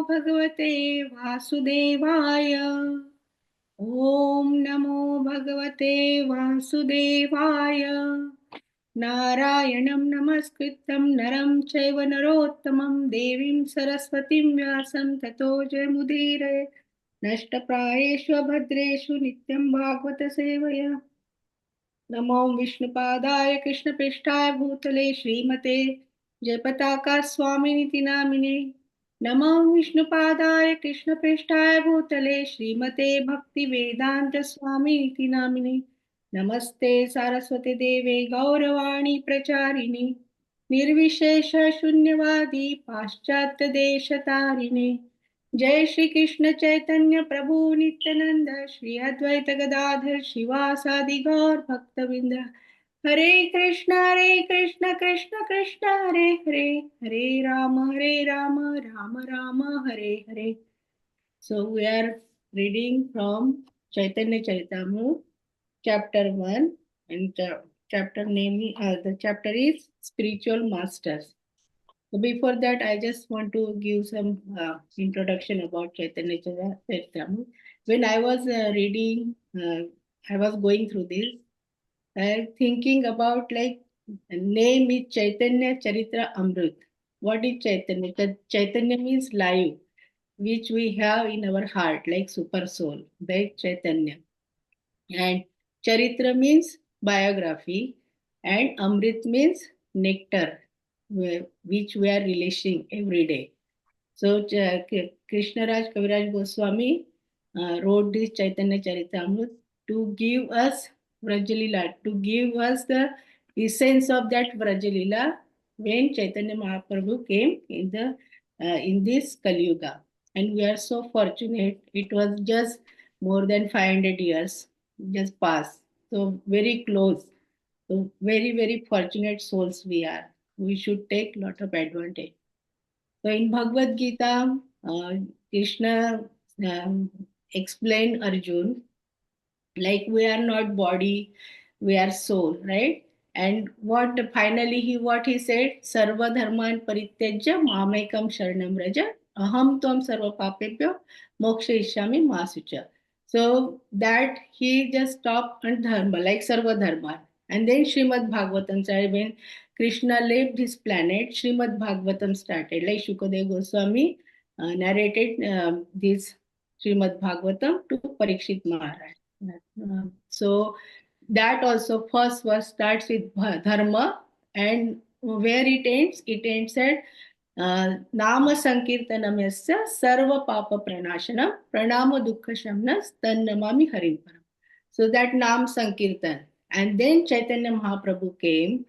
भगवते वासुदेवाय। ओम नमो भगवते वासुदेवाय। नारायणं नमस्कृत्यं नरं चैव नरोत्तमं देवीं सरस्वतीं व्यासं ततो जयमुदीरये। नष्टप्रायेषु भद्रेषु नित्यं भागवत सेवया। नमो विष्णुपादाय कृष्णपृष्ठाय भूतले श्रीमते जयपताका स्वामिनिति नामिने। नमो विष्णुपादाय कृष्णपृष्ठाय भूतले श्रीमते भक्तिवेदांत स्वामिनिति नामिने। नमस्ते सारस्वती देवे गौरवाणी प्रचारिणे निर्विशेष शून्यवादी पाश्चात्य देशतारिणे। जय श्री कृष्ण चैतन्य प्रभु नित्यानंद श्री अद्वैत गदाधर शिवासादि गौर भक्तविंद। हरे कृष्ण कृष्ण कृष्ण हरे हरे, हरे Ram Ram Ram Hare Hare. So we are reading from Caitanya-caritamrta Chapter 1, and the chapter is Spiritual Masters. So before that, I just want to give some introduction about Caitanya-caritamrta. When I was reading, I was going through this, thinking about like name is Caitanya-Charitra Amrit. What is Chaitanya? Chaitanya means life, which we have in our heart, like super soul, like Chaitanya. And Charitra means biography, and Amrit means nectar, which we are relishing every day. So Krishnaraj Kaviraj Goswami wrote this Chaitanya Charitamrita to give us Vrajalila, to give us the essence of that Vrajalila when Chaitanya Mahaprabhu came in this Kali Yuga. And we are so fortunate. It was just more than 500 years just passed. So very close. So very fortunate souls we are. We should take lot of advantage. So in Bhagavad Gita, Krishna explained Arjun like we are not body, we are soul, right? And what he said, Sarva Dharman Parityajya Mamekam Sharanam Raja Aham Tvam Sarva Papebhyo Moksha Ishyami Masucha. So that he just stopped on dharma, like Sarva Dharma. And then Srimad Bhagavatam started. When Krishna left this planet, Srimad Bhagavatam started. Like Shukadev Goswami narrated this Srimad Bhagavatam to Parikshit Maharaj. So that also first verse starts with dharma, and where it ends at Nama Sankirtanam yasya sarva papa pranashanam pranama dukkha shamnas tannamami harim param. So that Nam Sankirtan. And then Chaitanya Mahaprabhu came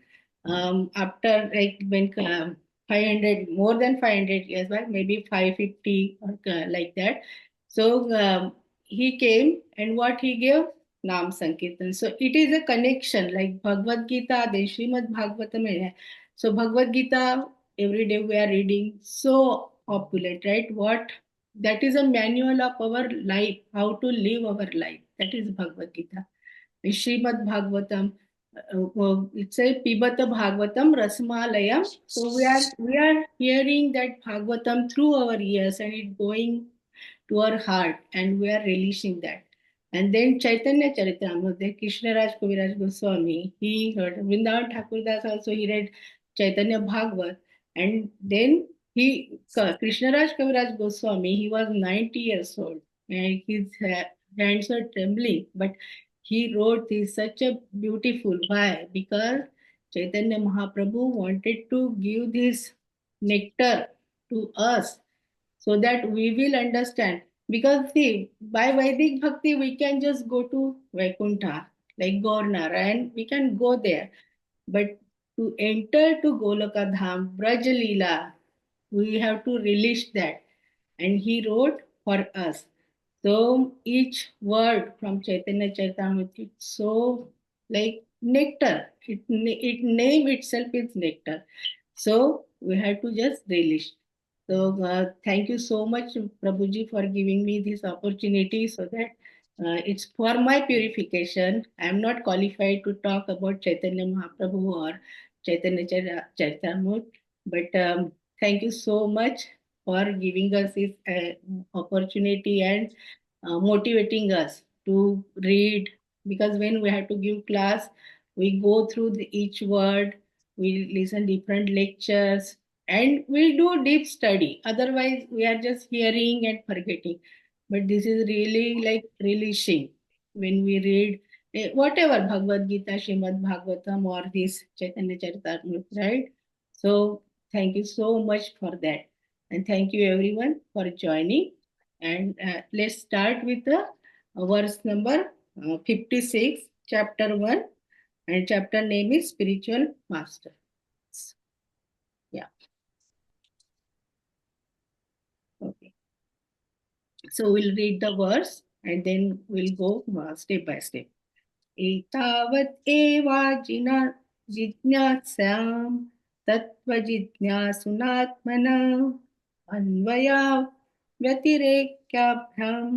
after like when 500, more than 500 years back, maybe 550 or like that. So he came, and what he gave? Nam Sankirtan. So it is a connection like Bhagavad Gita, then Srimad Bhagavatam. So Bhagavad Gita, every day we are reading, so popular, right? What that is a manual of our life, how to live our life. That is Bhagavad Gita. Srimad Bhagavatam, it's a Pibata Bhagavatam Rasmalayam. So we are hearing that Bhagavatam through our ears, and it going to our heart, and we are relishing that. And then Chaitanya Charitamrita, Krishnaraj Kaviraj Goswami, he heard Vrindavan Thakurdas also, he read Chaitanya Bhagavat, and then Krishnaraj Kaviraj Goswami, he was 90 years old, and his hands were trembling, but he wrote this such a beautiful. Why? Because Chaitanya Mahaprabhu wanted to give this nectar to us so that we will understand. Because see, by Vedic Bhakti, we can just go to Vaikuntha, like Gaurnar, and we can go there. But to enter to Goloka Dham, Braj Leela, we have to relish that. And he wrote for us. So each word from Chaitanya Charitamrita is so like nectar. It name itself is nectar. So we have to just relish. So thank you so much, Prabhuji, for giving me this opportunity so that it's for my purification. I am not qualified to talk about Chaitanya Mahaprabhu or Charitamrita, but thank you so much for giving us this opportunity and motivating us to read, because when we have to give class, we go through each word, we listen different lectures, and we do deep study. Otherwise, we are just hearing and forgetting. But this is really like relishing when we read whatever Bhagavad Gita, Srimad Bhagavatam, or this Caitanya-caritamrta, right? So thank you so much for that, and thank you everyone for joining. And let's start with the verse number 56, chapter 1, and chapter name is Spiritual Master. Yeah, okay. So we'll read the verse and then we'll go step by step. एतावत् एवाजिना जिज्ञासां तत्त्वजिज्ञासुनात्मना अन्वया व्यतिरेक्याभ्यां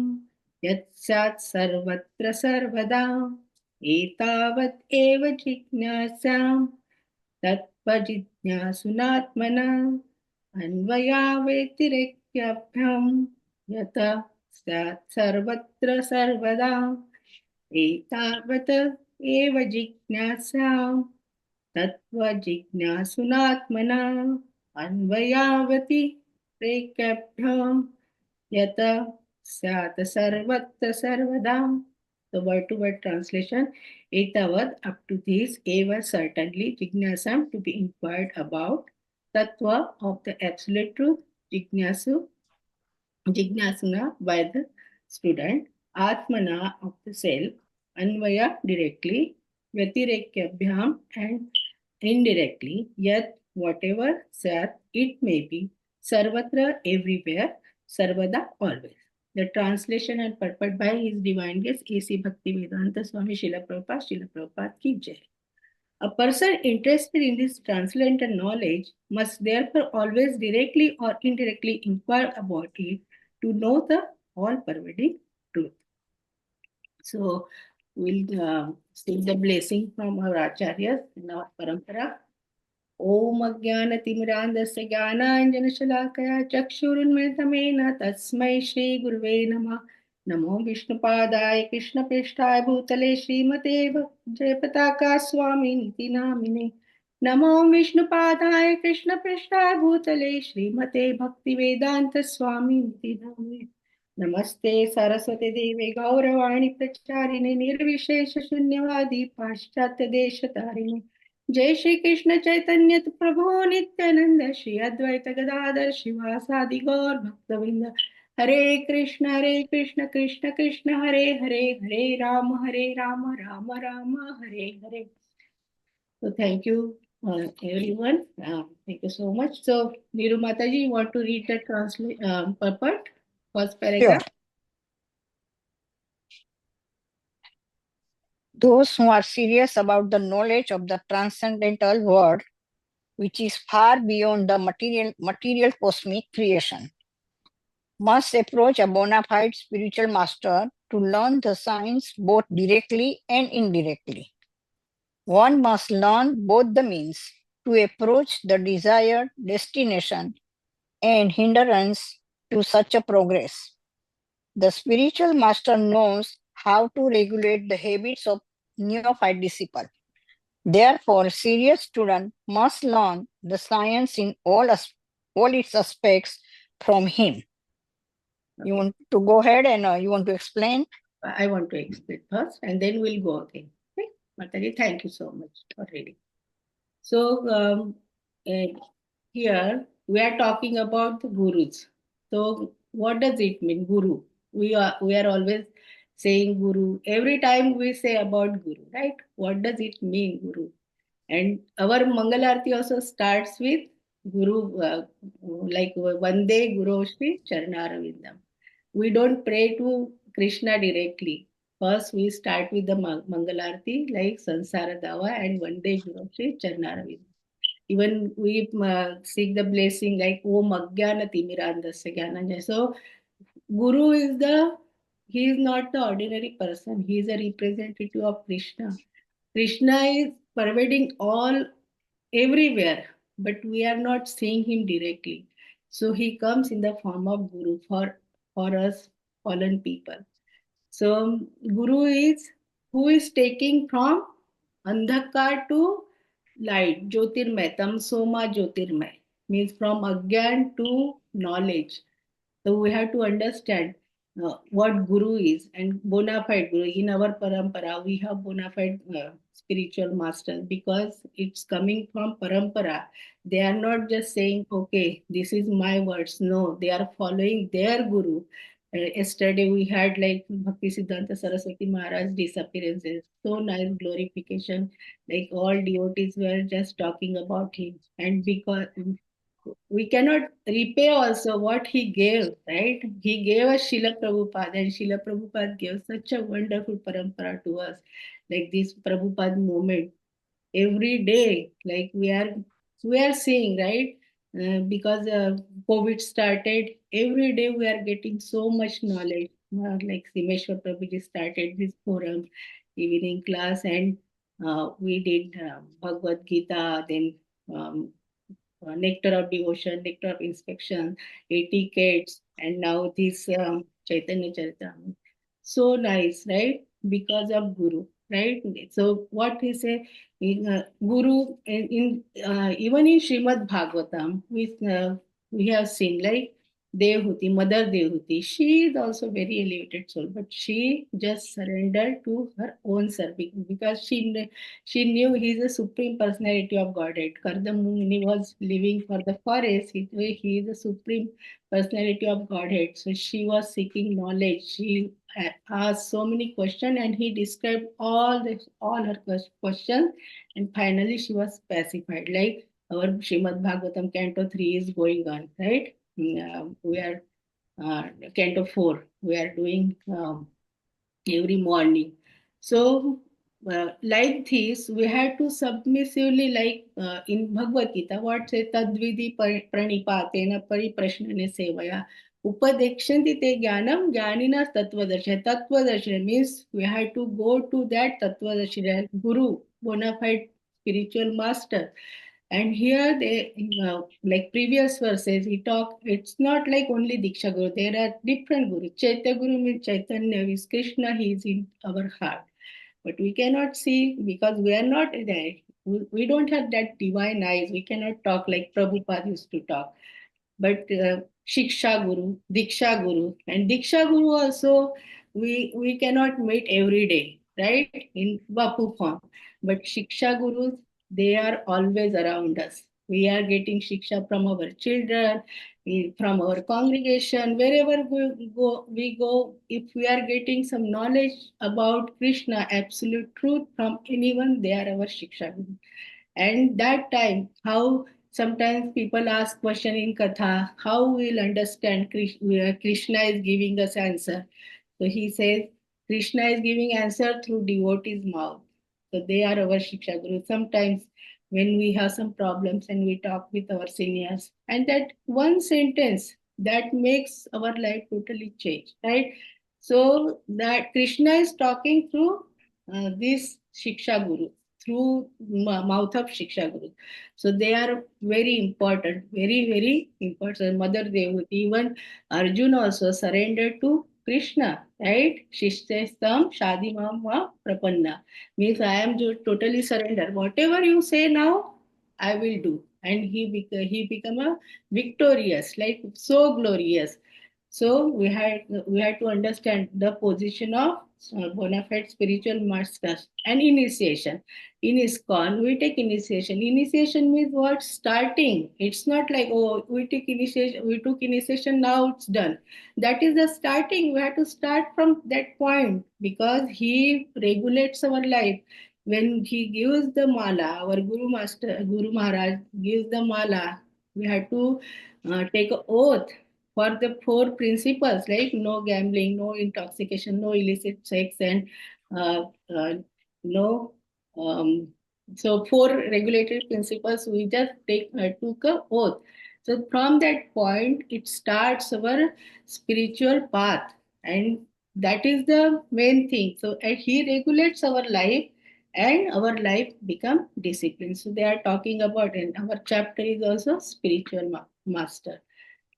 यत्स्यात् सर्वत्र सर्वदा एतावत् एव जिज्ञासां तत्त्वजिज्ञासुनात्मना अन्वया व्यतिरेक्याभ्यां यत स्यात् सर्वत्र सर्वदा एतावत् एव जिज्ञासा तत्त्वजिज्ञासुनात्मना अन्वयावति प्रेक्याभ्यां यत स्यात् सर्वत्र सर्वदा. The word to word translation: Etavad, up to this, eva, certainly, jignasam, to be inquired about, tattva, of the absolute truth, jignasu, jignasuna, by the student, atmana, of the self, anvaya, directly, vyatirekyabhyam, and indirectly, yet whatever sat it may be, sarvatra, everywhere, sarvada, always. The translation and purport by His Divine Grace A.C. Bhaktivedanta Swami Srila Prabhupada ki jai. A person interested in this transcendental knowledge must therefore always directly or indirectly inquire about it to know the all-pervading truth. So we'll seek the blessing from our acharyas in our parampara. ॐ अज्ञानतिमिरान्धस्य ज्ञानाञ्जनशलाकया चक्षुरुन्मिलितमेन तस्मै श्रीगुरुवे नमः. नमो विष्णुपादाय कृष्णप्रेष्ठाय भूतले श्रीमते जयपताका स्वामिनिति नामिने. नमो विष्णुपादाय कृष्णप्रेष्ठाय भूतले श्रीमते भक्तिवेदांत स्वामिनिति नामिने. नमस्ते सरस्वती देवे गौरवाणी प्रचारिणे निर्विशेष शून्यवादी पाश्चात्य देश तारिणे. जय श्री कृष्ण चैतन्य प्रभु नित्यानंद श्री अद्वैत गदाधर शिवासादि गौर भक्तवृंद. हरे कृष्ण कृष्ण कृष्ण हरे हरे, हरे Ram Ram Ram Hare Hare. So thank you everyone. Thank you so much. So Niru Mataji, you want to read the purport, first paragraph? Sure. Those who are serious about the knowledge of the transcendental world, which is far beyond the material cosmic creation, must approach a bona fide spiritual master to learn the science both directly and indirectly. One must learn both the means to approach the desired destination and hindrance to such a progress. The spiritual master knows how to regulate the habits of neophyte disciple. Therefore, serious student must learn the science in all its aspects from him. You want to go ahead and you want to explain? I want to explain first and then we'll go again. Okay, Mataji, thank you so much for reading. So here we are talking about the gurus. So what does it mean, guru? We are always saying guru. Every time we say about guru, right? What does it mean, guru? And our Mangalarti also starts with Guru, like Vande Guru Shri Charnaravindam. We don't pray to Krishna directly. First, we start with the Mangalarti like Sansara Dava and Vande Guru Shri Charnaravindam. Even we seek the blessing like Om Ajnana Timirandasya Jnananjana. So, Guru is he is not the ordinary person. He is a representative of Krishna. Krishna is pervading all everywhere, but we are not seeing him directly. So he comes in the form of Guru for us fallen people. So Guru is who is taking from Andhakar to light, Jyotirmay, Tamsoma Jyotirmay, means from Agyan to knowledge. So we have to understand what Guru is and bona fide Guru. In our parampara, we have bona fide spiritual masters because it's coming from parampara. They are not just saying, okay, this is my words. No, they are following their Guru. Yesterday we had like Bhakti Siddhanta Saraswati Maharaj disappearances. So nice glorification. Like all devotees were just talking about him. And because we cannot repay also what he gave, right? He gave us Srila Prabhupada, and Srila Prabhupada gave such a wonderful parampara to us, like this Prabhupada moment. Every day, like we are seeing, right? Because COVID started, every day we are getting so much knowledge. Like Simeshwar Prabhuji started this forum, evening class, and we did Bhagavad Gita, then um, nectar of devotion, nectar of inspection, etiquettes, and now this Caitanya-caritamrta. So nice, right? Because of Guru, right? So what he say, Guru even in Srimad Bhagavatam, we have seen like Devhuti, Mother Devhuti. She is also very elevated soul, but she just surrendered to her own service because she knew he is the supreme personality of Godhead. Kardamuni was living for the forest. He is the supreme personality of Godhead. So she was seeking knowledge. She asked so many questions, and he described all her questions. And finally, she was pacified. Like our Srimad Bhagavatam Canto 3 is going on, right? We are Canto 4. We are doing every morning. So, like this, we had to submissively, like in Bhagavad Gita, what say tadvidi pranipatena pariprashnane sevaya. Upadekshanti te jnanam jnanina tattvadarshana. Tattvadarshana means we had to go to that tattvadarshana, guru, bona fide spiritual master. And here they, like previous verses, he talk. It's not like only Diksha Guru. There are different Guru. Chaitya Guru means Chaitanya is Krishna. He is in our heart, but we cannot see because we are not there. We don't have that divine eyes. We cannot talk like Prabhupada used to talk. But Shiksha Guru, Diksha Guru, and Diksha Guru also we cannot meet every day, right? In Bapu form. But Shiksha Gurus, they are always around us. We are getting Shiksha from our children, from our congregation, wherever we go, if we are getting some knowledge about Krishna, absolute truth from anyone, they are our Shiksha Guru. And that time, how sometimes people ask question in katha, how we'll understand Krishna is giving us answer. So he says, Krishna is giving answer through devotees' mouth. So they are our Shiksha Guru. Sometimes when we have some problems and we talk with our seniors, and that one sentence that makes our life totally change, right? So that Krishna is talking through this Shiksha Guru, through mouth of Shiksha Guru. So they are very important, very, very important. Mother Devhuti, even Arjun also surrendered to Krishna, right? Shishtestam Shadi Mama Prapanna. Means I am totally surrender. Whatever you say now, I will do. And he become a victorious, like so glorious. So we had to understand the position of bona fide spiritual masters and initiation. In ISKCON, we take initiation. Initiation means what? Starting. It's not like, oh, we took initiation, now it's done. That is the starting. We have to start from that point because he regulates our life. When he gives the mala, our Guru Master, Guru Maharaj gives the mala, we have to take an oath for the four principles like no gambling, no intoxication, no illicit sex, and uh, uh, no so four regulatory principles we just took a oath. So from that point it starts our spiritual path, and that is the main thing. So he regulates our life and our life become disciplined. So they are talking about, and our chapter is also spiritual master.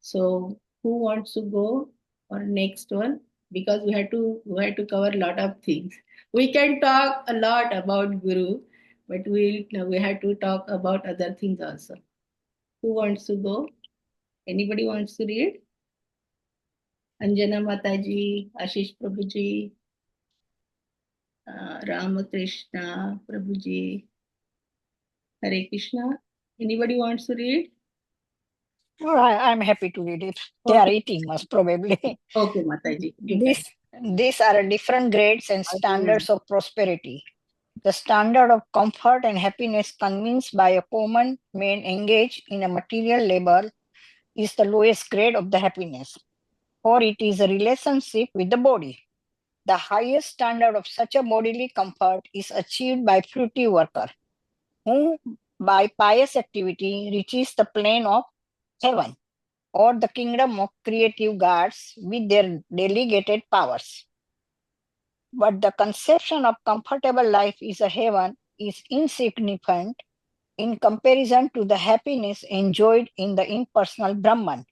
So who wants to go or next one? Because we had to cover a lot of things. We can talk a lot about Guru, but we had to talk about other things also. Who wants to go? Anybody wants to read? Anjana Mataji, Ashish Prabhuji, Ramakrishna Prabhuji, Hare Krishna. Anybody wants to read? Well, I'm happy to read it. They are Okay, eating, most probably. okay, Mataji, you These, can. these are different grades and standards of prosperity. The standard of comfort and happiness convinced by a common man engaged in a material labor is the lowest grade of the happiness, for it is a relationship with the body. The highest standard of such a bodily comfort is achieved by fruity worker, who by pious activity reaches the plane of heaven or the kingdom of creative gods with their delegated powers. But the conception of comfortable life is a heaven is insignificant in comparison to the happiness enjoyed in the impersonal Brahman.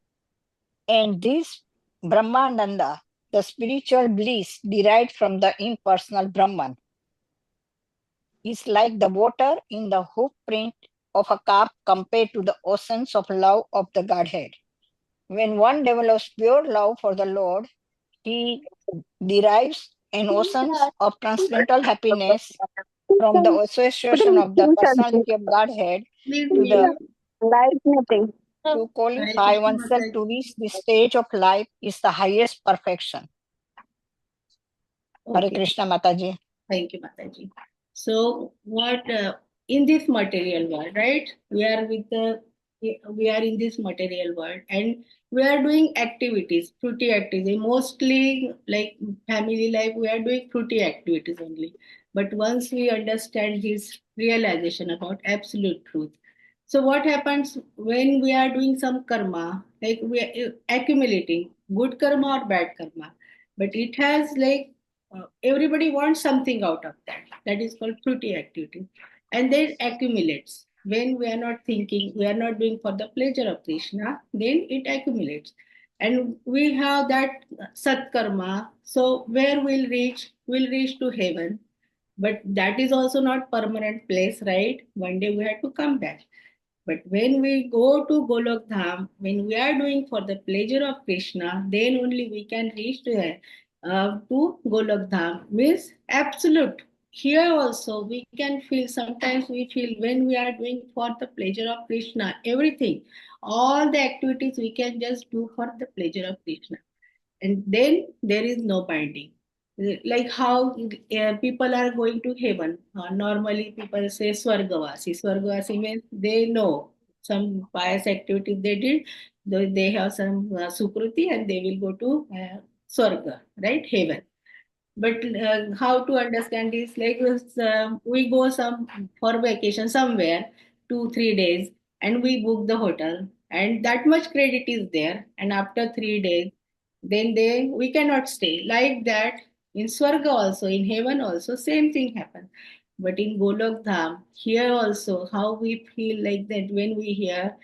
And this Brahmananda, the spiritual bliss derived from the impersonal Brahman, is like the water in the hoof print of a cup compared to the oceans of love of the Godhead. When one develops pure love for the Lord, he derives an oceans of transcendental happiness from the association of the personality of Godhead Please to the mute. to Hare qualify Krishna oneself to Mataji. reach this stage of life is the highest perfection. Hare Okay. Krishna Mataji. Thank you, Mataji. So, what in this material world, right? We are in this material world, and we are doing activities, fruity activities. Mostly, like family life, we are doing fruity activities only. But once we understand this realization about absolute truth, so what happens when we are doing some karma, like we are accumulating good karma or bad karma, but it has like everybody wants something out of that. That is called fruity activity. And then accumulates. When we are not thinking, we are not doing for the pleasure of Krishna, then it accumulates. And we have that satkarma. So where we'll reach to heaven. But that is also not permanent place, right? One day we have to come back. But when we go to Golok Dham, when we are doing for the pleasure of Krishna, then only we can reach to Golok Dham. Means absolute. Here also we can feel, sometimes we feel when we are doing for the pleasure of Krishna, everything, all the activities we can just do for the pleasure of Krishna, and then there is no binding. Like how people are going to heaven. Normally, people say Swargavasi. Swargavasi means they know some pious activities they did, they have some Sukruti, and they will go to Swarga, right? Heaven. But how to understand this? Like we go some for vacation somewhere, 2 3 days, and we book the hotel, and that much credit is there. And after 3 days, then we cannot stay like that. In Swarga also, in heaven also, same thing happens. But in Golok Dham, here also, how we feel like that when we hear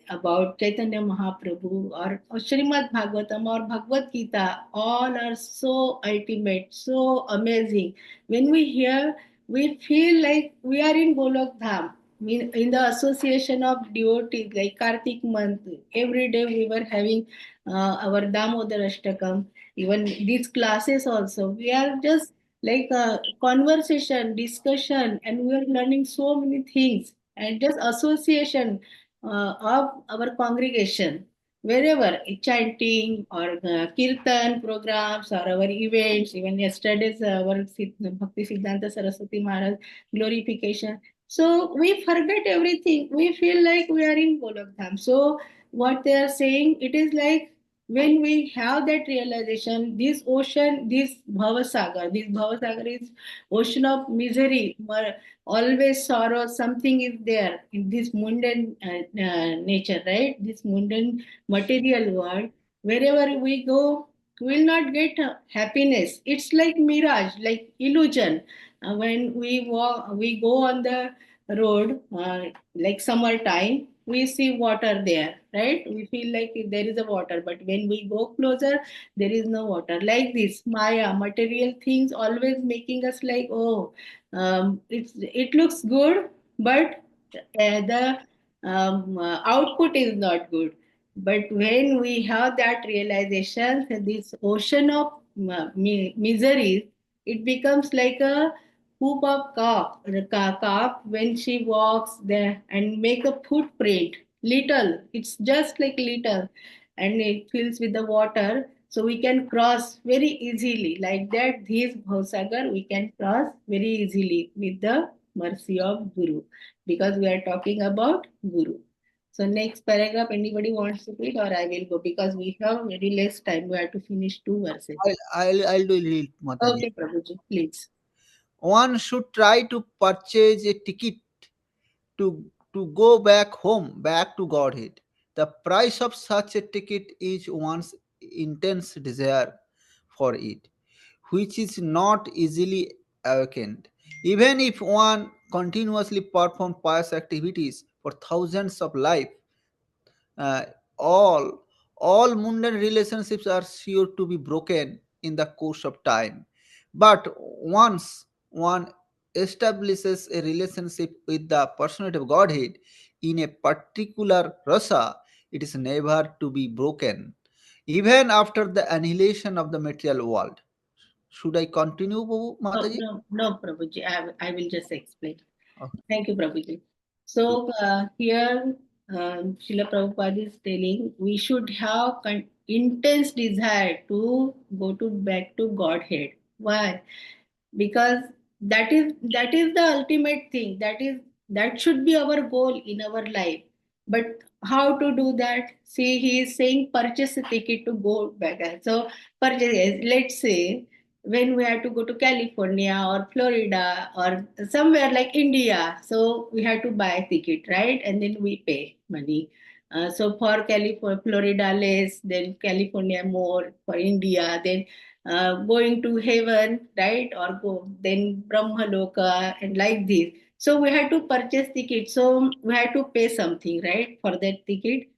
about Chaitanya Mahaprabhu or Srimad Bhagavatam or Bhagavad Gita, all are so ultimate, so amazing. When we hear, we feel like we are in Golok Dham. In the association of devotees, like Kartik month, every day we were having our Damodar Ashtakam, even these classes also. We are just like a conversation, discussion, and we are learning so many things. And just association of our congregation, wherever chanting or kirtan programs or our events, even yesterday's our Bhakti Siddhanta Saraswati Maharaj glorification. So we forget everything. We feel like we are in Golok Dham. So what they are saying, it is like when we have that realization, this ocean, this Bhavasagar is ocean of misery, always sorrow, something is there in this mundane nature, right? This mundane material world. Wherever we go, we will not get happiness. It's like mirage, like illusion. When we go on the road, like summertime, we see water there, right? We feel like there is a water, but when we go closer, there is no water. Like this, Maya, material things always making us like, oh, it looks good, but the output is not good. But when we have that realization, this ocean of miseries, it becomes like a hoop of calf when she walks there and make a footprint. Little, it's just like little, and it fills with the water, so we can cross very easily. Like that, this Bhausagar we can cross very easily with the mercy of Guru, because we are talking about Guru. So next paragraph, anybody wants to read, or I will go because we have very less time. We have to finish two verses. I'll do it, Mataji. Okay, Prabhuji, please. One should try to purchase a ticket to go back home, back to Godhead. The price of such a ticket is one's intense desire for it, which is not easily awakened. Even if one continuously performs pious activities for thousands of lives, uh, all all mundane relationships are sure to be broken in the course of time, but once one establishes a relationship with the personality of Godhead in a particular rasa, it is never to be broken even after the annihilation of the material world. Should I continue, Oh, Mataji? no, no, Prabhuji. I will just explain. Okay. Thank you, Prabhuji. So here, Srila Prabhupada is telling we should have intense desire to go to back to Godhead. Why? Because that is the ultimate thing. That should be our goal in our life. But how to do that? See, he is saying purchase a ticket to go back. So purchase. Let's say when we had to go to California or Florida or somewhere like India, so we had to buy a ticket, right? And then we pay money. So for California, Florida less, then California more, for India, then going to heaven, right? Or go then Brahmaloka and like this. So we had to purchase ticket. So we had to pay something, right, for that ticket.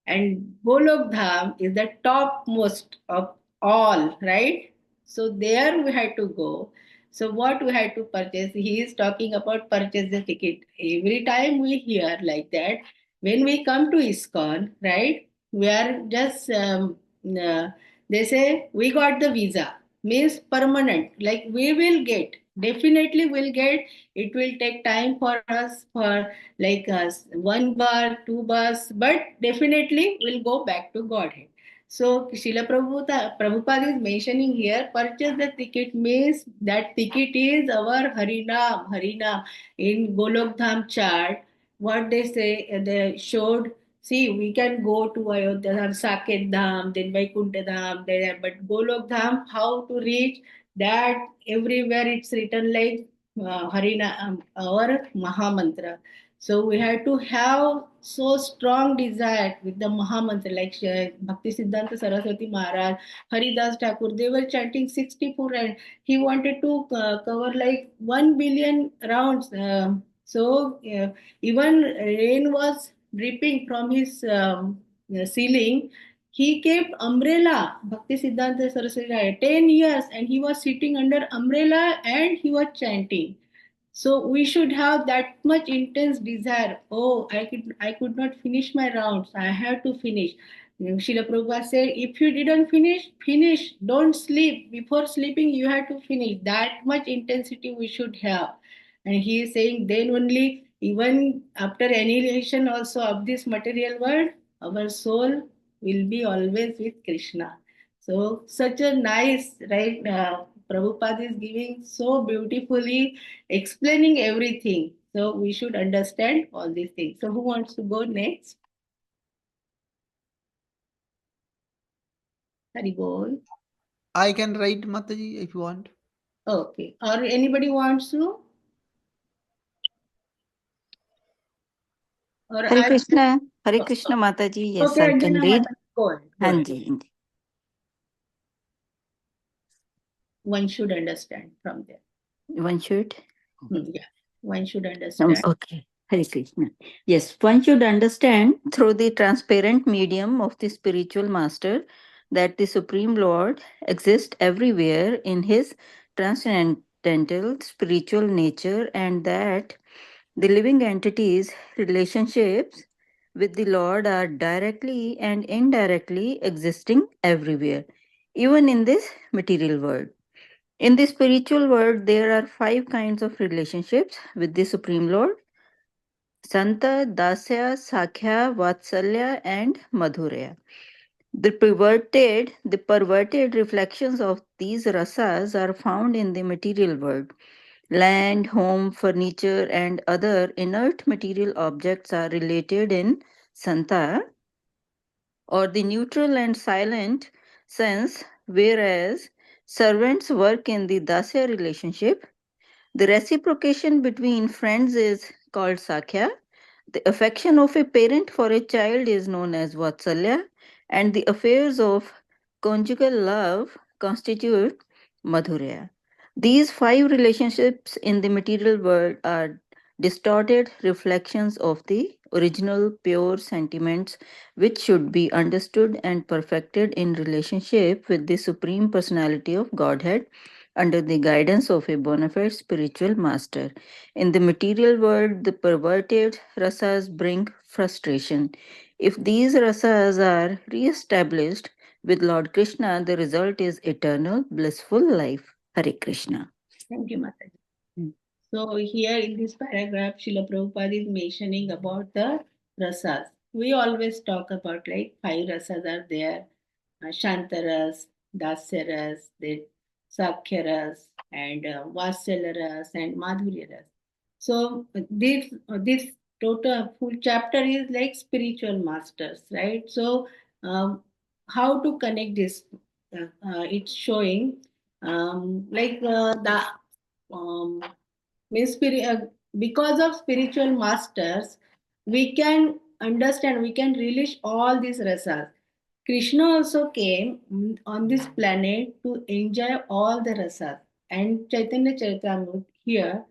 And Golok Dham is the topmost of all, right? So there we had to go. So what we had to purchase? He is talking about purchase the ticket. Every time we hear like that, when we come to ISKCON, right? We are just uh, they say we got the visa, means permanent. Like we will get, definitely will get. It will take time for us for like one bar, two bars, but definitely we'll go back to Godhead. So Srila Prabhupada is mentioning here, purchase the ticket means that ticket is our Harinam, Harinam in Golok Dham chart. What they say, they showed, see, we can go to Ayodhya Dham, Saket Dham, then Vaikuntha Dham, then, but Golok Dham, how to reach that? Everywhere it's written like Harina, our Mahamantra. So we have to have so strong desire with the Mahamantra, like Bhakti Siddhanta Saraswati Maharaj, Haridas Thakur, they were chanting 64 and he wanted to cover like 1 billion rounds. So even rain was dripping from his ceiling. He kept umbrella, Bhakti Siddhanta Saraswati Maharaj, 10 years, and he was sitting under umbrella and he was chanting. So we should have that much intense desire. Oh, I could not finish my rounds. I have to finish. Srila Prabhupada said, if you didn't finish, finish. Don't sleep. Before sleeping, you have to finish. That much intensity we should have. And he is saying, then only, even after annihilation also of this material world, our soul will be always with Krishna. So such a nice, right? Prabhupada is giving so beautifully, explaining everything. So we should understand all these things. So who wants to go next? Haribol. I can write, Mataji, if you want. Okay. Or anybody wants to? Or Hare I? Krishna, Hare Krishna Mataji. Yes, Okay, I can Anjana read. Mata. Go ahead. Go ahead. Hanji, Hanji. One should understand from there. One should. Yeah. One should understand. Okay. Hare Krishna. Yes, one should understand through the transparent medium of the spiritual master that the Supreme Lord exists everywhere in his transcendental spiritual nature, and that the living entities' relationships with the Lord are directly and indirectly existing everywhere, even in this material world. In the spiritual world, there are five kinds of relationships with the Supreme Lord: Santa, Dasya, Sakhya, Vatsalya, and Madhurya. The perverted reflections of these rasas are found in the material world. Land, home, furniture, and other inert material objects are related in Santa, or the neutral and silent sense, whereas servants work in the Dasya relationship. The reciprocation between friends is called Sakhya. The affection of a parent for a child is known as Vatsalya, and the affairs of conjugal love constitute Madhurya. These five relationships in the material world are distorted reflections of the original pure sentiments which should be understood and perfected in relationship with the Supreme Personality of Godhead under the guidance of a bona fide spiritual master. In the material world, the perverted rasas bring frustration. If these rasas are re-established with Lord Krishna, the result is eternal, blissful life. Hare Krishna. Thank you, Mataji. So here in this paragraph, Srila Prabhupada is mentioning about the rasas. We always talk about like five rasas are there: Shantaras, Dasyaras, then Sakhyaras, and Vatsalaras and Madhuryaras. So this total full chapter is like spiritual masters, right? So how to connect this? It's showing the um, because of spiritual masters, we can understand, we can relish all these rasas. Krishna also came on this planet to enjoy all the rasas. And Chaitanya-caritamrta here,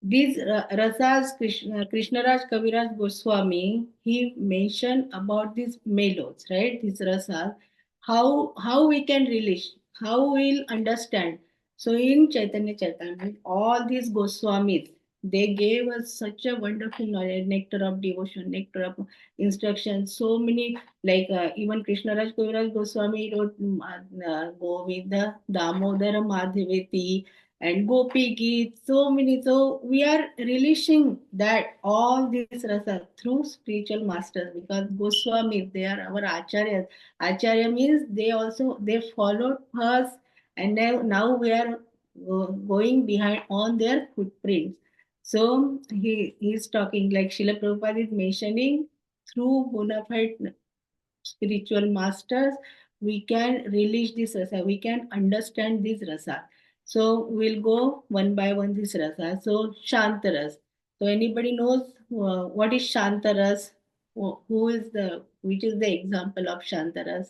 these rasas, Krishnaraj Kaviraj Goswami, he mentioned about these melos, right? These rasas, how we can relish, how we'll understand. So in Chaitanya Charitamrita, all these Goswamis, they gave us such a wonderful knowledge, nectar of devotion, nectar of instruction. So many, like even Krishnaraj Kaviraj Goswami wrote Govinda Damodara Madhaveti and Gopi Geet, so many. So we are relishing that all these rasa through spiritual masters, because Goswamis, they are our acharyas. Acharya means they followed us, and now we are going behind on their footprints. So he is talking like Srila Prabhupada is mentioning, through bona fide spiritual masters, we can release this rasa, we can understand this rasa. So we'll go one by one this rasa. So Shantaras, so anybody knows what is Shantaras? Who is the, which is the example of Shantaras?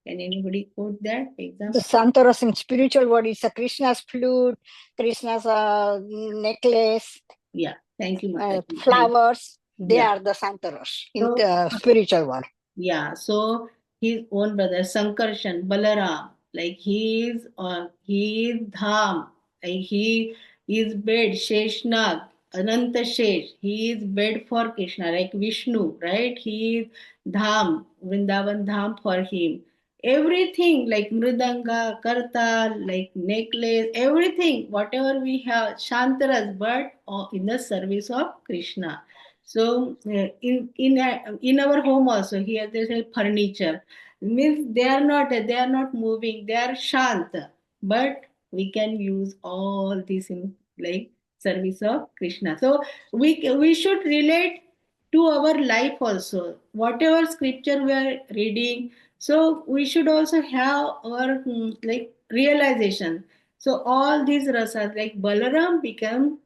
Can anybody quote that The example? Santoras in spiritual world is a Krishna's flute, Krishna's necklace, Yeah, thank you, Mataji. Right. flowers. They Yeah. are the Santoras in So the spiritual world. yeah, so his own brother Sankarshan, Balaram, like he is Dham, like he is bed Sheshnag, Ananta Shesh, he is bed for Krishna, like Vishnu, right? He is Dham, Vrindavan Dham for him. Everything like Mridanga, Karta, like necklace, everything, whatever we have, Shantaras, but in the service of Krishna. So in our home also, here there's a furniture, means they are not moving, they are shant, but we can use all this in like service of Krishna. So we should relate to our life also, whatever scripture we are reading. So we should also have our like realization. So all these rasas, like Balaram become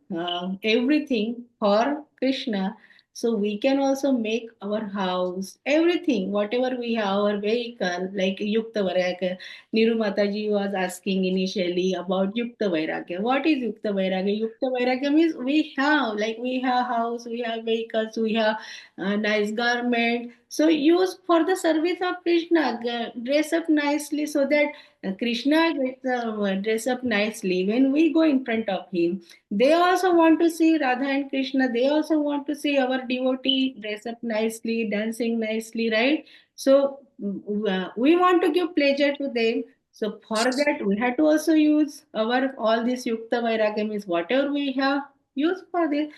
everything for Krishna, So we can also make our house, everything, whatever we have, our vehicle, like Yukta Vairagya. Niru Mataji was asking initially about Yukta Vairagya. What is Yukta Vairagya? Yukta Vairagya means we have house, we have vehicles, we have nice garment. So use for the service of Krishna. Dress up nicely so that Krishna gets dress up nicely when we go in front of him. They also want to see Radha and Krishna. They also want to see our devotee dress up nicely, dancing nicely, right? So we want to give pleasure to them. So for that, we have to also use our all this Yukta Vairagya means whatever we have use for this.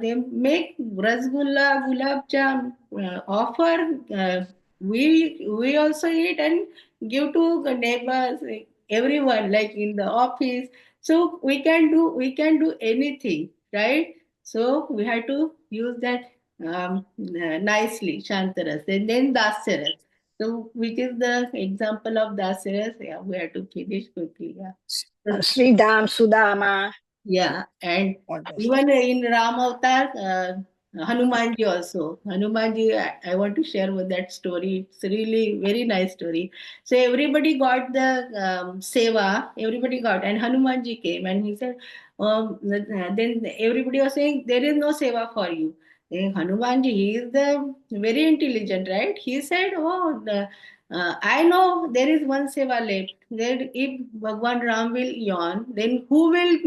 They make rasgulla, gulab jam, offer. We also eat and give to the neighbors, everyone, like in the office. So we can do anything, right? So we have to use that nicely, Shantaras, and then Dasyaras. So which is the example of Dasyaras? Yeah, we have to finish quickly. Yeah. So, Sridham, Sudama, yeah, and all those things. even in Ram Avatar, Hanumanji also. Hanumanji, I want to share with that story. It's really very nice story. So everybody got the seva, everybody got, and Hanumanji came and he said, then everybody was saying, there is no seva for you. Then Hanumanji, he is the very intelligent, right? He said, I know there is one seva left. That if Bhagwan Ram will yawn, then who will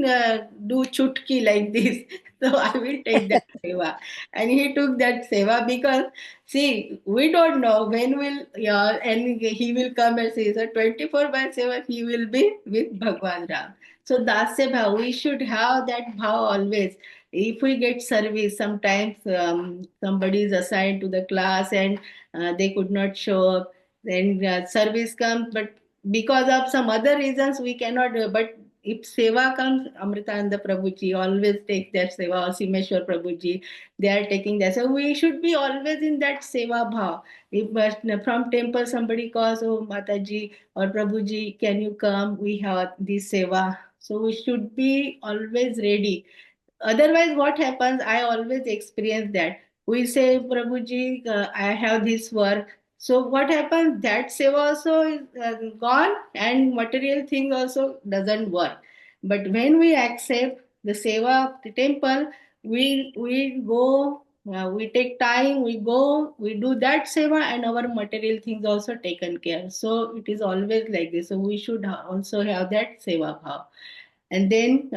do chutki like this? So I will take that seva. And he took that seva because, see, we don't know when will yawn and he will come and say, so 24 by 7 he will be with Bhagwan Ram. So Dasya Bhav, we should have that bhav always. If we get service, sometimes somebody is assigned to the class and they could not show up, then service comes, but because of some other reasons we cannot do. But if seva comes, Amritananda Prabhuji always takes that seva, or Simeshwar Prabhuji, they are taking that. So we should be always in that seva bhav. If from temple somebody calls, oh Mataji or Prabhuji, can you come? We have this seva. So we should be always ready. Otherwise, what happens? I always experience that. We say, Prabhuji, I have this work. So what happens? That seva also is gone, and material thing also doesn't work. But when we accept the seva of the temple, we go, we take time, we go, we do that seva, and our material things also taken care. So it is always like this. So we should also have that seva bhav. And then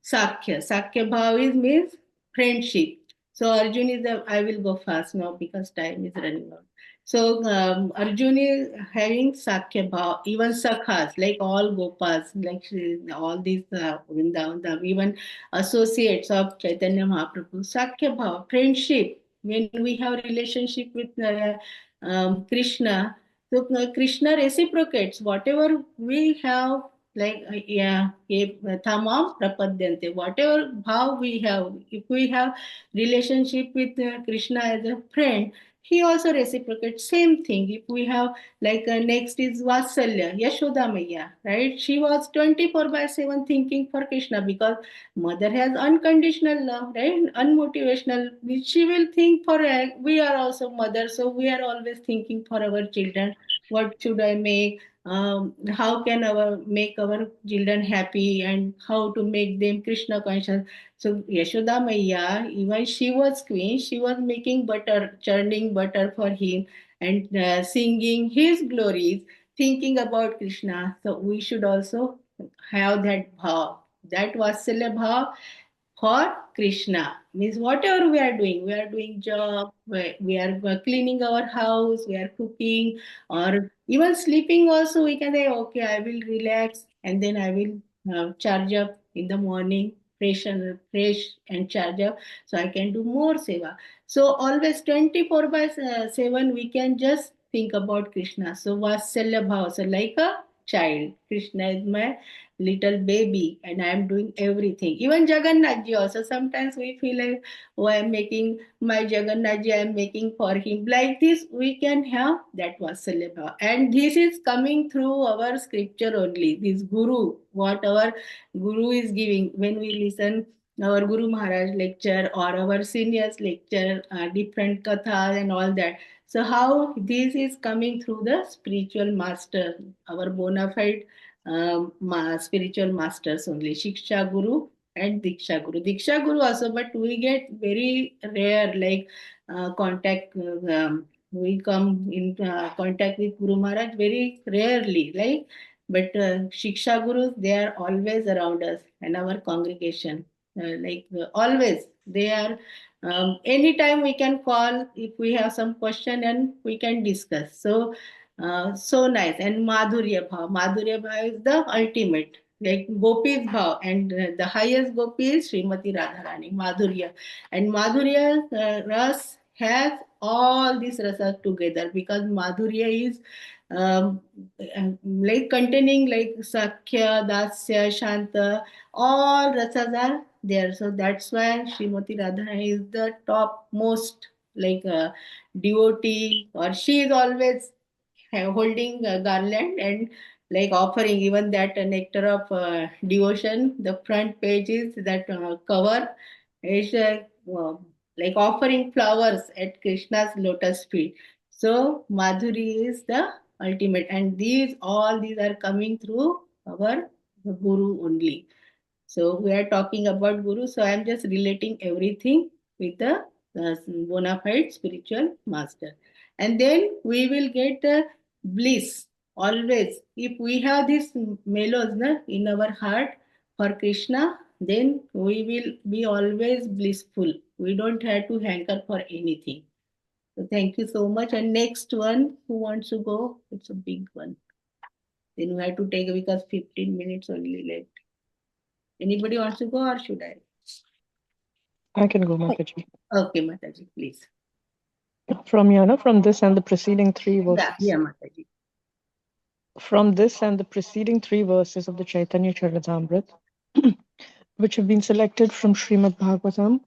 Sakhya. Sakhya bhav is means friendship. So Arjun is the, I will go fast now because time is running out. So Arjun is having Sakhya bhav, even Sakhas, like all Gopas, like all these Vrindavan, even associates of Chaitanya Mahaprabhu. Sakhya bhav, friendship. When we have relationship with Krishna, so Krishna reciprocates whatever we have, like yeah, thamam prapadyante. Whatever bhav we have, if we have relationship with Krishna as a friend, he also reciprocates same thing. If we have, like next is Vatsalya, Yashoda Maya, right? She was 24 by 7 thinking for Krishna because mother has unconditional love, right? Unmotivational. She will think for we are also mother, so we are always thinking for our children. What should I make? How can our make our children happy and how to make them Krishna conscious. So Yashoda Maya, even she was queen, she was making butter, churning butter for him and singing his glories, thinking about Krishna. So we should also have that bhav. That Vatsalya bhav for Krishna. Means whatever we are doing job, we are cleaning our house, we are cooking, or even sleeping also, we can say, okay, I will relax and then I will charge up in the morning, fresh and charge up, so I can do more seva. So always 24 by 7, we can just think about Krishna. So Vatsalya Bhava, so like a child, Krishna is my little baby and I am doing everything. Even Jagannath ji also, sometimes we feel like, oh, I am making my Jagannath ji, I am making for him. Like this, we can have that Vatsalya Bhava. And this is coming through our scripture only. This Guru, what our Guru is giving. When we listen our Guru Maharaj lecture or our seniors lecture, different kathas and all that. So how this is coming through the spiritual master, our bona fide spiritual masters only, Shiksha Guru and Diksha Guru. Diksha Guru also, but we get very rare like contact. We come in contact with Guru Maharaj very rarely, like. But Shiksha Gurus, they are always around us and our congregation, always they are. Anytime we can call if we have some question and we can discuss. So so nice. And Madhurya bhav is the ultimate, like Gopi's bhav, and the highest Gopi is Srimati Radharani, Madhurya. And Madhurya ras has all these rasas together, because Madhurya is um, like containing like Sakhya, Dasya, Shanta, all rasas are there. So that's why Srimati Radharani is the top most like devotee, or she is always holding a garland and like offering even that nectar of devotion. The front page is that cover is like offering flowers at Krishna's lotus feet. So Madhuri is the ultimate, and these are coming through our Guru only. So we are talking about Guru. So I am just relating everything with the bona fide spiritual master. And then we will get bliss always. If we have these mellows in our heart for Krishna, then we will be always blissful. We don't have to hanker for anything. So thank you so much. And next one, who wants to go? It's a big one. Then we have to take, because 15 minutes only left. Anybody wants to go, or should I? I can go, Mataji. Okay, Mataji, please. From this and the preceding three verses. Yeah, Mataji. From this and the preceding three verses of the Caitanya-caritamrta, which have been selected from Srimad Bhagavatam,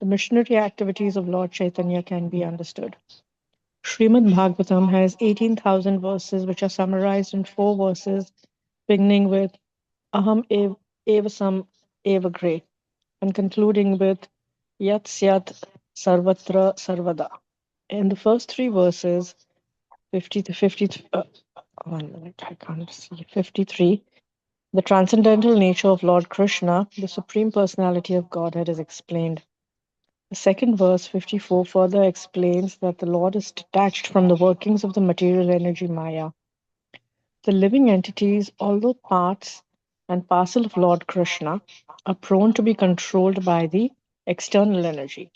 the missionary activities of Lord Chaitanya can be understood. Srimad Bhagavatam has 18,000 verses, which are summarized in four verses, beginning with Aham Evasam Evagre and concluding with Yat Syat Sarvatra Sarvada. In the first three verses, 50 to 50, 1 minute, I can't see, 53, the transcendental nature of Lord Krishna, the Supreme Personality of Godhead, is explained. The second verse, 54, further explains that the Lord is detached from the workings of the material energy Maya. The living entities, although parts and parcel of Lord Krishna, are prone to be controlled by the external energy.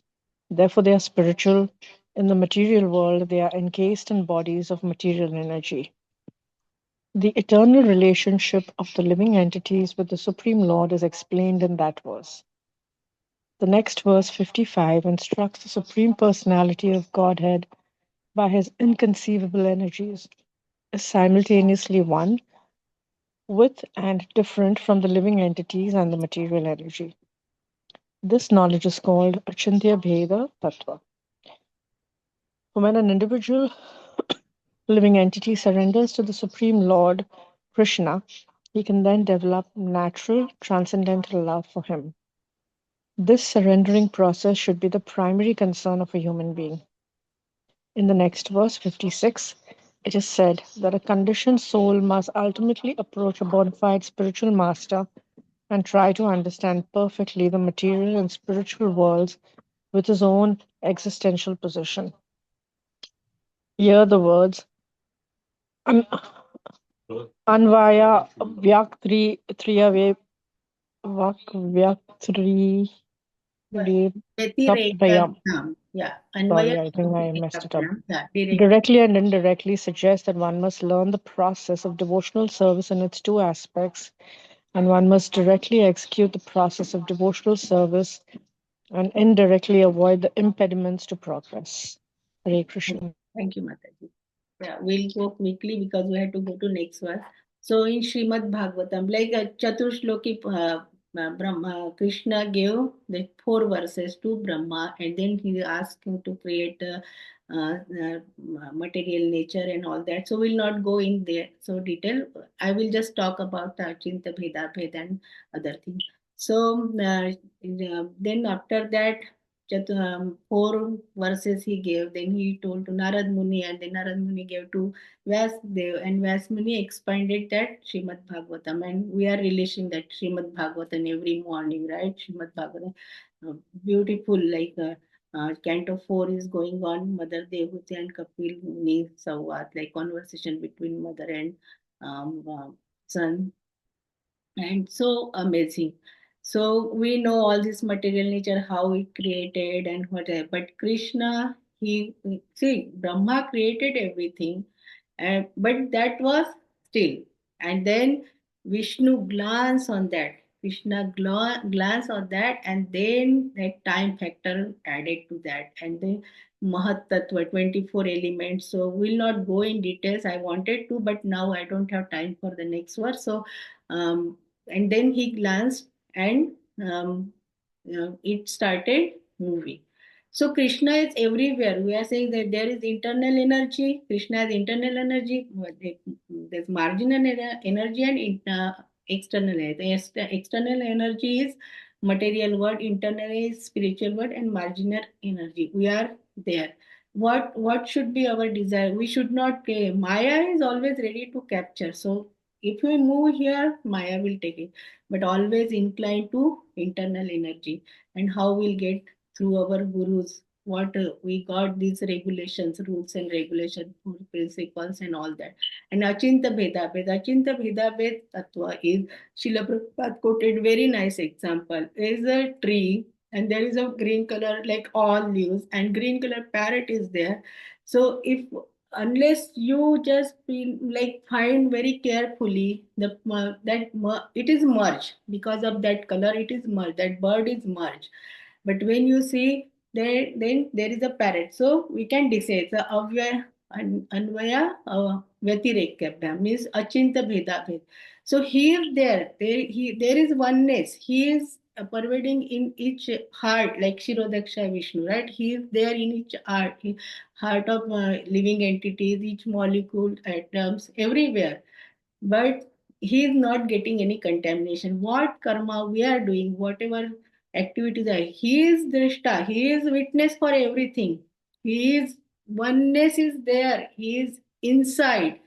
Therefore, they are spiritual. In the material world, they are encased in bodies of material energy. The eternal relationship of the living entities with the Supreme Lord is explained in that verse. The next verse, 55, instructs the Supreme Personality of Godhead by his inconceivable energies, is simultaneously one with and different from the living entities and the material energy. This knowledge is called Achintya Bheda Tattva. When an individual living entity surrenders to the Supreme Lord Krishna, he can then develop natural transcendental love for him. This surrendering process should be the primary concern of a human being. In the next verse, 56, it is said that a conditioned soul must ultimately approach a bona fide spiritual master and try to understand perfectly the material and spiritual worlds with his own existential position. Here the words Anvaya Vyaktri Vakvyaktri Tapdayam. Yeah. Sorry, I think I messed it up. Yeah, direct. Directly and indirectly suggests that one must learn the process of devotional service in its two aspects, and one must directly execute the process of devotional service and indirectly avoid the impediments to progress. Hare Krishna. Thank you, Mataji. Yeah, we'll go quickly because we have to go to next one. So in Srimad Bhagavatam, like Chatushloki Brahma, Krishna gave the four verses to Brahma, and then he asked him to create material nature and all that. So we'll not go in there so detail. I will just talk about Chinta Bheda Bhed and other things. So then after that, 4 verses he gave. Then he told to Narad Muni, and then Narad Muni gave to Vyas Dev, and Vyas Muni expanded that Srimad Bhagavatam, and we are releasing that Srimad Bhagavatam every morning, right? Srimad Bhagavatam, beautiful, like Canto 4 is going on, Mother Devahuti and Kapil Muni Sawat, like conversation between mother and son, and so amazing. So we know all this material nature, how it created and whatever. But Krishna, he see Brahma created everything, but that was still. And then Vishnu glance on that. Krishna glance on that, and then that time factor added to that, and then Mahat Tattva, 24 elements. So we'll not go in details. I wanted to, but now I don't have time for the next verse. So um, and then he glanced, and it started moving. So Krishna is everywhere. We are saying that there is internal energy. Krishna has internal energy. There's marginal energy and external energy. External energy is material world, internal is spiritual world, and marginal energy. We are there. What should be our desire? We should not pay. Maya is always ready to capture. So if we move here, Maya will take it, but always inclined to internal energy. And how we'll get through our gurus, what we got these regulations, rules and regulations, principles, and all that. And Achinta Bheda Bhed, Achinta Bheda Bhed Tattva is, Srila Prabhupada quoted very nice example. There is a tree, and there is a green color, like all leaves, and green color parrot is there. So if unless you just be like find very carefully the it is merged, because of that color it is merged, that bird is merged. But when you see there, then there is a parrot, so we can decide the avya anvaya vyatirekya means achinta bheda bhed. So here there is oneness. He is pervading in each heart, like Shirodaksha Vishnu, right? He is there in each heart of living entities, each molecule, atoms, everywhere. But he is not getting any contamination. What karma we are doing, whatever activities are, he is drishta, he is witness for everything. He is oneness is there, he is inside,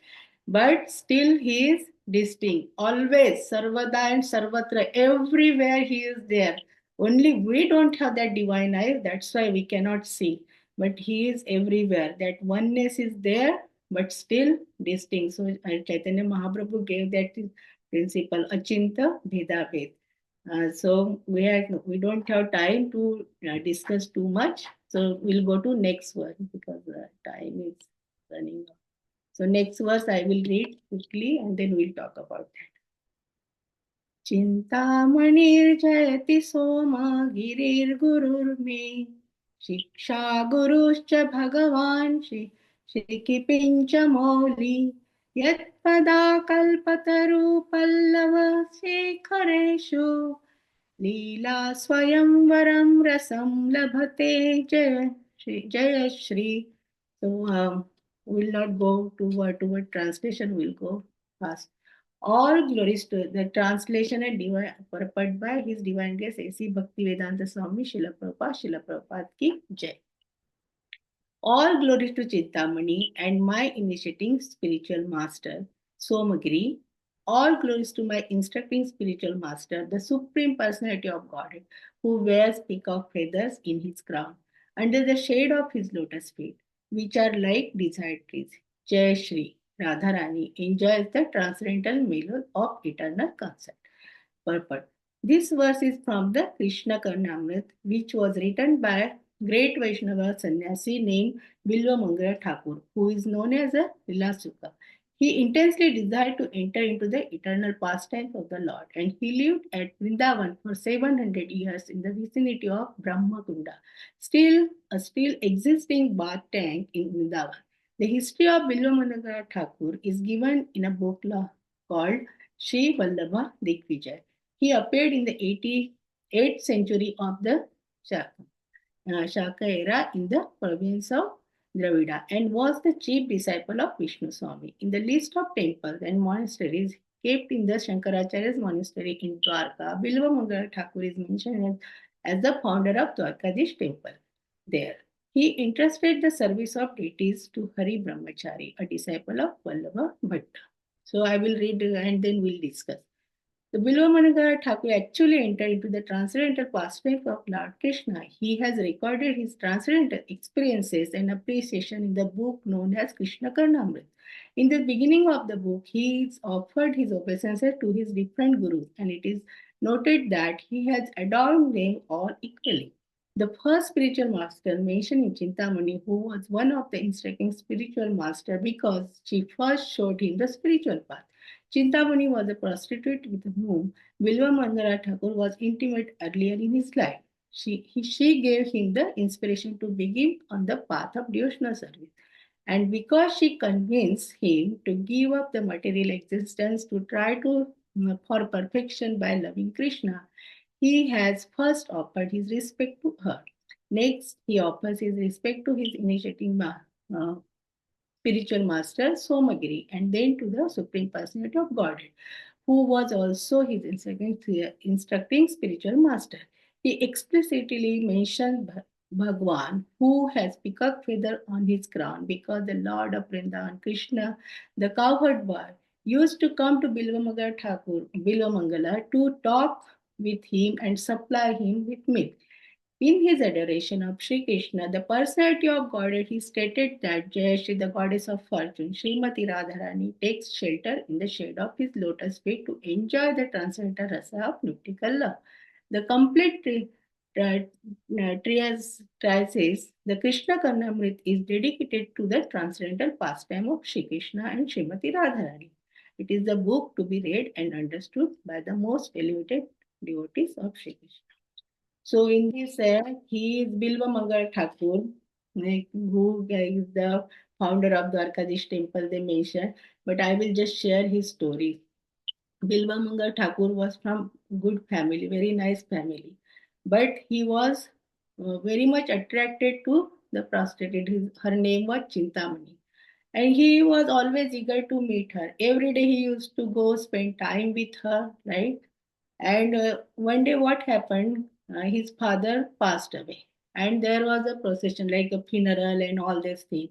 but still he is distinct. Always, sarvada and sarvatra, everywhere he is there. Only we don't have that divine eye, that's why we cannot see. But he is everywhere. That oneness is there, but still distinct. So Chaitanya Mahaprabhu gave that principle, achinta bheda bhed. So we don't have time to discuss too much. So we'll go to next one because time is running out. So next verse I will read quickly, and then we'll talk about that. चिन्तामणिर्जयति Soma गिरिर्गुरुर्मे शिक्षा गुरुश्च भगवान् श्रीकिपिञ्च मौली यत्पदा कल्पतरुपल्लव शेखरेषु लीला स्वयंवरं रसं लभते जय Shri. So we'll not go to word translation, we'll go fast. All glories to the translation and divine purport by His Divine Grace A.C. Bhaktivedanta Swami Srila Prabhupada ki Jai. All glories to Chintamani and my initiating spiritual master, Somagiri. All glories to my instructing spiritual master, the Supreme Personality of Godhead, who wears peacock feathers in his crown, under the shade of his lotus feet, which are like desired trees. Jai Shri Radharani enjoys the transcendental melody of eternal concept. Purport. This verse is from the Caitanya-caritamrta, which was written by great Vaishnava sannyasi named Bilva Thakur, who is known as a Lilasuka. He intensely desired to enter into the eternal pastimes of the Lord, and he lived at Vrindavan for 700 years in the vicinity of Brahmakunda, still existing bath tank in Vrindavan. The history of Bilva Thakur is given in a book called Sri Vallabha Digvijay. He appeared in the 88th century of the Shaka era in the province of Dravida and was the chief disciple of Vishnu Swami. In the list of temples and monasteries kept in the Shankaracharya's monastery in Dwarka. Bilva Mangala Thakur is mentioned as the founder of Dwarkadish temple there. He entrusted the service of deities to Hari Brahmachari, a disciple of Vallabha Bhatta. So I will read and then we'll discuss. The Bilvamanagara Thakur actually entered into the transcendental pastime of Lord Krishna. He has recorded his transcendental experiences and appreciation in the book known as Caitanya-caritamrta. In the beginning of the book, he has offered his obeisances to his different gurus, and it is noted that he has adored them all equally. The first spiritual master mentioned in Chintamani, who was one of the instructing spiritual master because she first showed him the spiritual path. Chintamani was a prostitute with whom Bilva Mangala Thakur was intimate earlier in his life. She gave him the inspiration to begin on the path of devotional service. And because she convinced him to give up the material existence to try to for perfection by loving Krishna, he has first offered his respect to her. Next, he offers his respect to his uh, spiritual master Somagiri, and then to the Supreme Personality of Godhead, who was also his instructing spiritual master. He explicitly mentioned Bhagwan, who has peacock feather on his crown, because the Lord of Vrindavan, Krishna, the cowherd boy, used to come to Bilvamangala to talk with him and supply him with milk. In his adoration of Sri Krishna, the personality of Godhead, he stated that Jayashri, the goddess of fortune, Srimati Radharani, takes shelter in the shade of his lotus feet to enjoy the transcendental rasa of mystical love. The complete treatise, the Krishna Karnamrit, is dedicated to the transcendental pastime of Sri Krishna and Srimati Radharani. It is the book to be read and understood by the most elevated devotees of Sri Krishna. So in this, he is Bilva Mangal Thakur, who is the founder of Dwarkadish temple they mentioned, but I will just share his story. Bilva Mangal Thakur was from good family, very nice family, but he was very much attracted to the prostitute. Her name was Chintamani. And he was always eager to meet her. Every day he used to go spend time with her, right? And one day, what happened? His father passed away, and there was a procession, like a funeral and all this thing.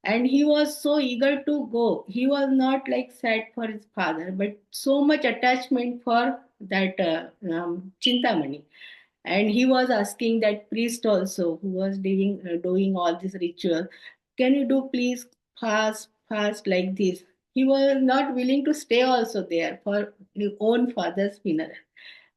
And he was so eager to go. He was not like sad for his father, but so much attachment for that Chintamani. And he was asking that priest also, who was doing all this ritual, can you do please fast like this? He was not willing to stay also there for his own father's funeral.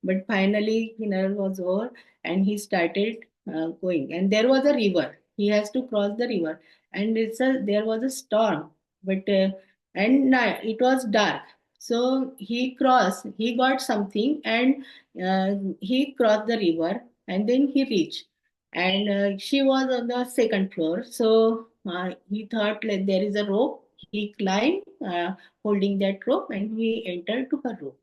But finally, funeral was over, and he started going. And there was a river. He has to cross the river, and there was a storm. But and night, it was dark. So he crossed. He got something, and he crossed the river, and then he reached. And she was on the second floor. So he thought like there is a rope. He climbed, holding that rope, and he entered to her room.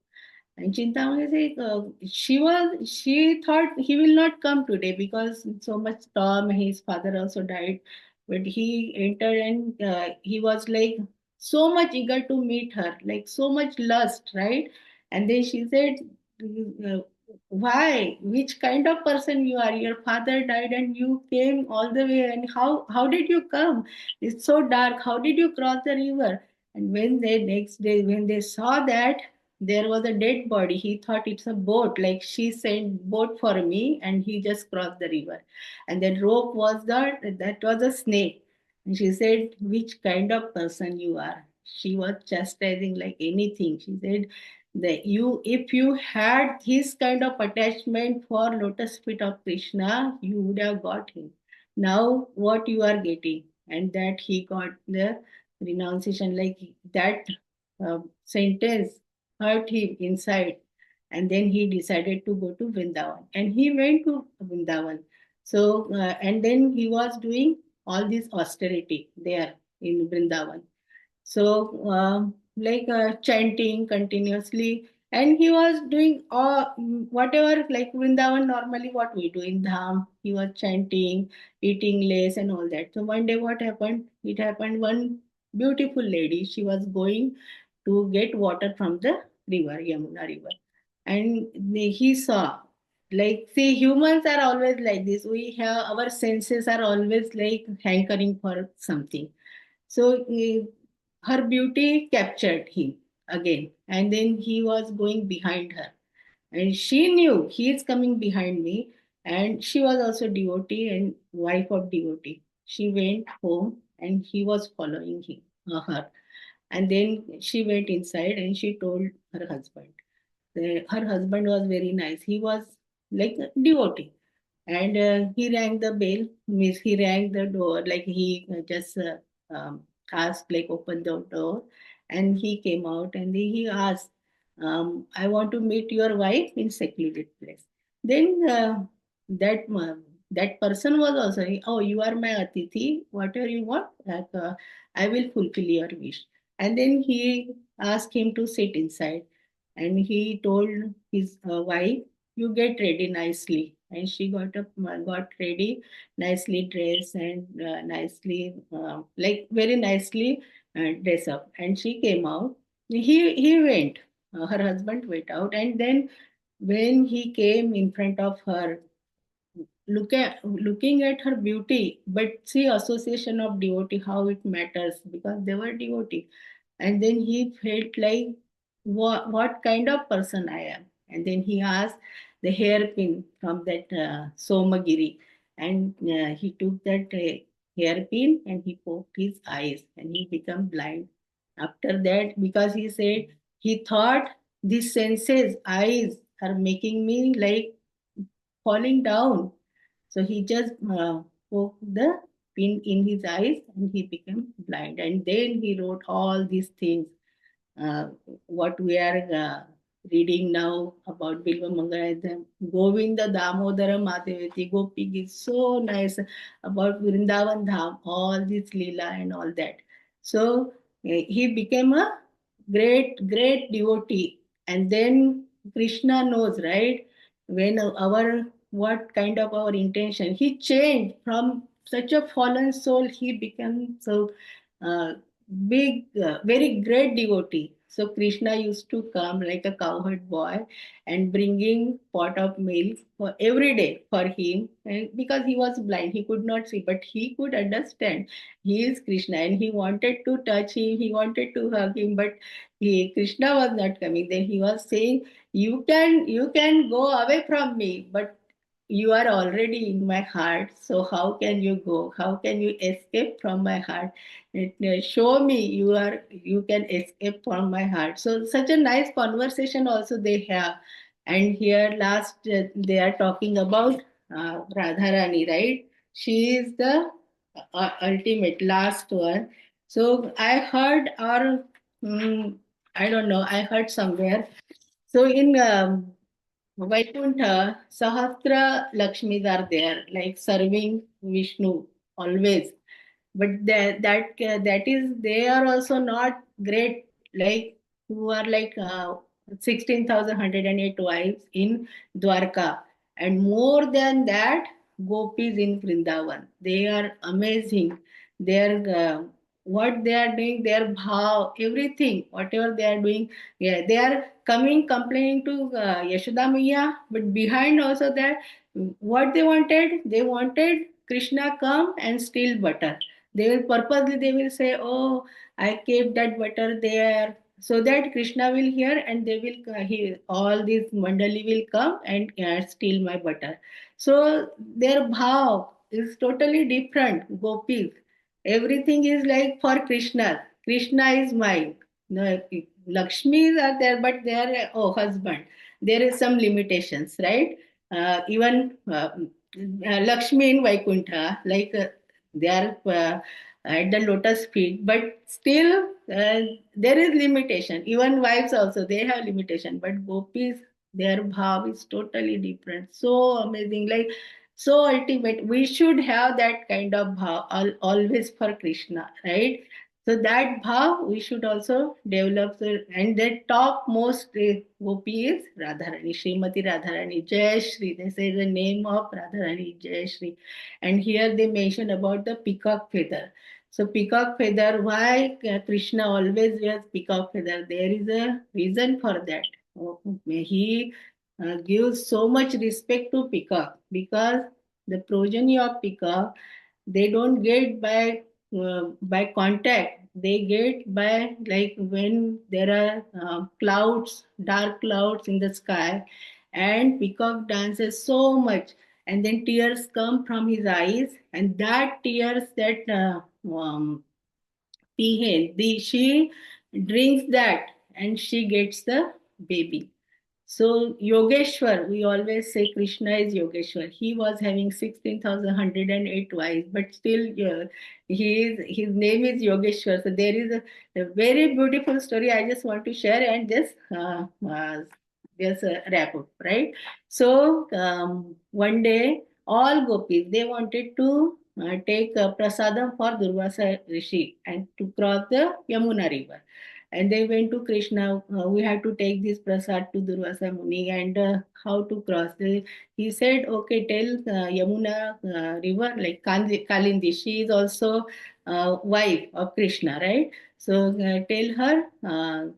And Chintamani said, she thought he will not come today because so much storm. His father also died, but he entered, and he was like so much eager to meet her, like so much lust, right? And then she said, uh, "Why? Which kind of person you are? Your father died, and you came all the way. And how did you come? It's so dark. How did you cross the river?" And when they next day, when they saw that there was a dead body. He thought it's a boat, like she sent boat for me, and he just crossed the river. And that rope was that was a snake. And she said, "Which kind of person you are?" She was chastising like anything. She said that if you had this kind of attachment for lotus feet of Krishna, you would have got him. Now what you are getting? And that he got the renunciation, like that sentence hurt him inside. And then he decided to go to Vrindavan. And he went to Vrindavan. So, and then he was doing all this austerity there in Vrindavan. So, like chanting continuously. And he was doing all whatever, like Vrindavan, normally what we do in Dham. He was chanting, eating less, and all that. So, one day, what happened? It happened, one beautiful lady, she was going to get water from the river, Yamuna river. And he saw, like, see, humans are always like this. We have our senses are always like hankering for something. So her beauty captured him again, and then he was going behind her, and she knew he is coming behind me, and she was also devotee and wife of devotee. She went home, and he was following her, and then she went inside and she told her husband. Her husband was very nice. He was like a devotee, and he rang the bell. Means he rang the door, like he just asked, like, open the door, and he came out and he asked, I want to meet your wife in secluded place. Then that that person was also, oh, you are my atithi, whatever you want, like, I will fulfill your wish. And then he asked him to sit inside, and he told his wife, you get ready nicely. And she got ready, nicely dressed, and nicely, like, very nicely dressed up, and she came out. He went, her husband went out, and then when he came in front of her, looking at her beauty, but see, association of devotee, how it matters, because they were devotee. And then he felt like, what kind of person I am. And then he asked the hairpin from that Somagiri, and he took that hairpin and he poked his eyes, and he became blind. After that, because he said, he thought these senses, eyes, are making me like falling down. So he just poked the pin in his eyes and he became blind. And then he wrote all these things, uh, what we are reading now about Bilva Mangaladham. Govinda Damodara Madhavati Gopi is so nice about Vrindavan Dham, all this Leela and all that. So he became a great devotee. And then Krishna knows, right? When our, what kind of our intention, he changed from such a fallen soul, he became so uh, big, very great devotee. So Krishna used to come like a cowherd boy and bringing pot of milk for every day for him, and because he was blind, he could not see, but he could understand he is Krishna, and he wanted to touch him, he wanted to hug him, but Krishna was not coming. Then he was saying, you can go away from me, but you are already in my heart, so how can you go, how can you escape from my heart? Show me you can escape from my heart. So such a nice conversation also they have. And here last, they are talking about Radharani, right? She is the ultimate last one. So I heard, or I don't know, I heard somewhere. So in Vaikuntha, Sahasra Lakshmis are there, like serving Vishnu always. But that is, they are also not great, like, who are like 16,108 wives in Dwarka, and more than that, gopis in Vrindavan. They are amazing. Their what they are doing, their bhav, everything, whatever they are doing, yeah, they are coming complaining to Yashoda Maya, but behind also that, what they wanted Krishna come and steal butter. They will purposely, they will say, oh, I kept that butter there, so that Krishna will hear, and they will all these mandali will come and steal my butter. So their bhav is totally different. Gopis, everything is like for Krishna. Krishna is mine. No, Lakshmis are there, but they are, oh, husband. There is some limitations, right? Even Lakshmi in Vaikuntha, like, they are at the lotus feet, but still there is limitation. Even wives also, they have limitation, but gopis, their bhav is totally different. So amazing, like, so ultimate. We should have that kind of bhav always for Krishna, right? So that bhav we should also develop. And the top most gopi is Radharani, Srimati Radharani, Jai Shri. They say the name of Radharani, Jai Shri. And here they mention about the peacock feather. So peacock feather, why Krishna always wears peacock feather? There is a reason for that. Oh, he gives so much respect to peacock because the progeny of peacock, they don't get by contact. They get by like when there are clouds, dark clouds in the sky, and peacock dances so much, and then tears come from his eyes, and that tears that peahen, she drinks that and she gets the baby. So Yogeshwar, we always say Krishna is Yogeshwar. He was having 16,108 wives, but still his name is Yogeshwar. So there is a very beautiful story I just want to share and just wrap up, right? So one day all gopis, they wanted to take prasadam for Durvasa Rishi and to cross the Yamuna river. And they went to Krishna. We had to take this prasad to Durvasa Muni and how to cross. He said, okay, tell Yamuna river, like Kalindi, she is also wife of Krishna, right? So tell her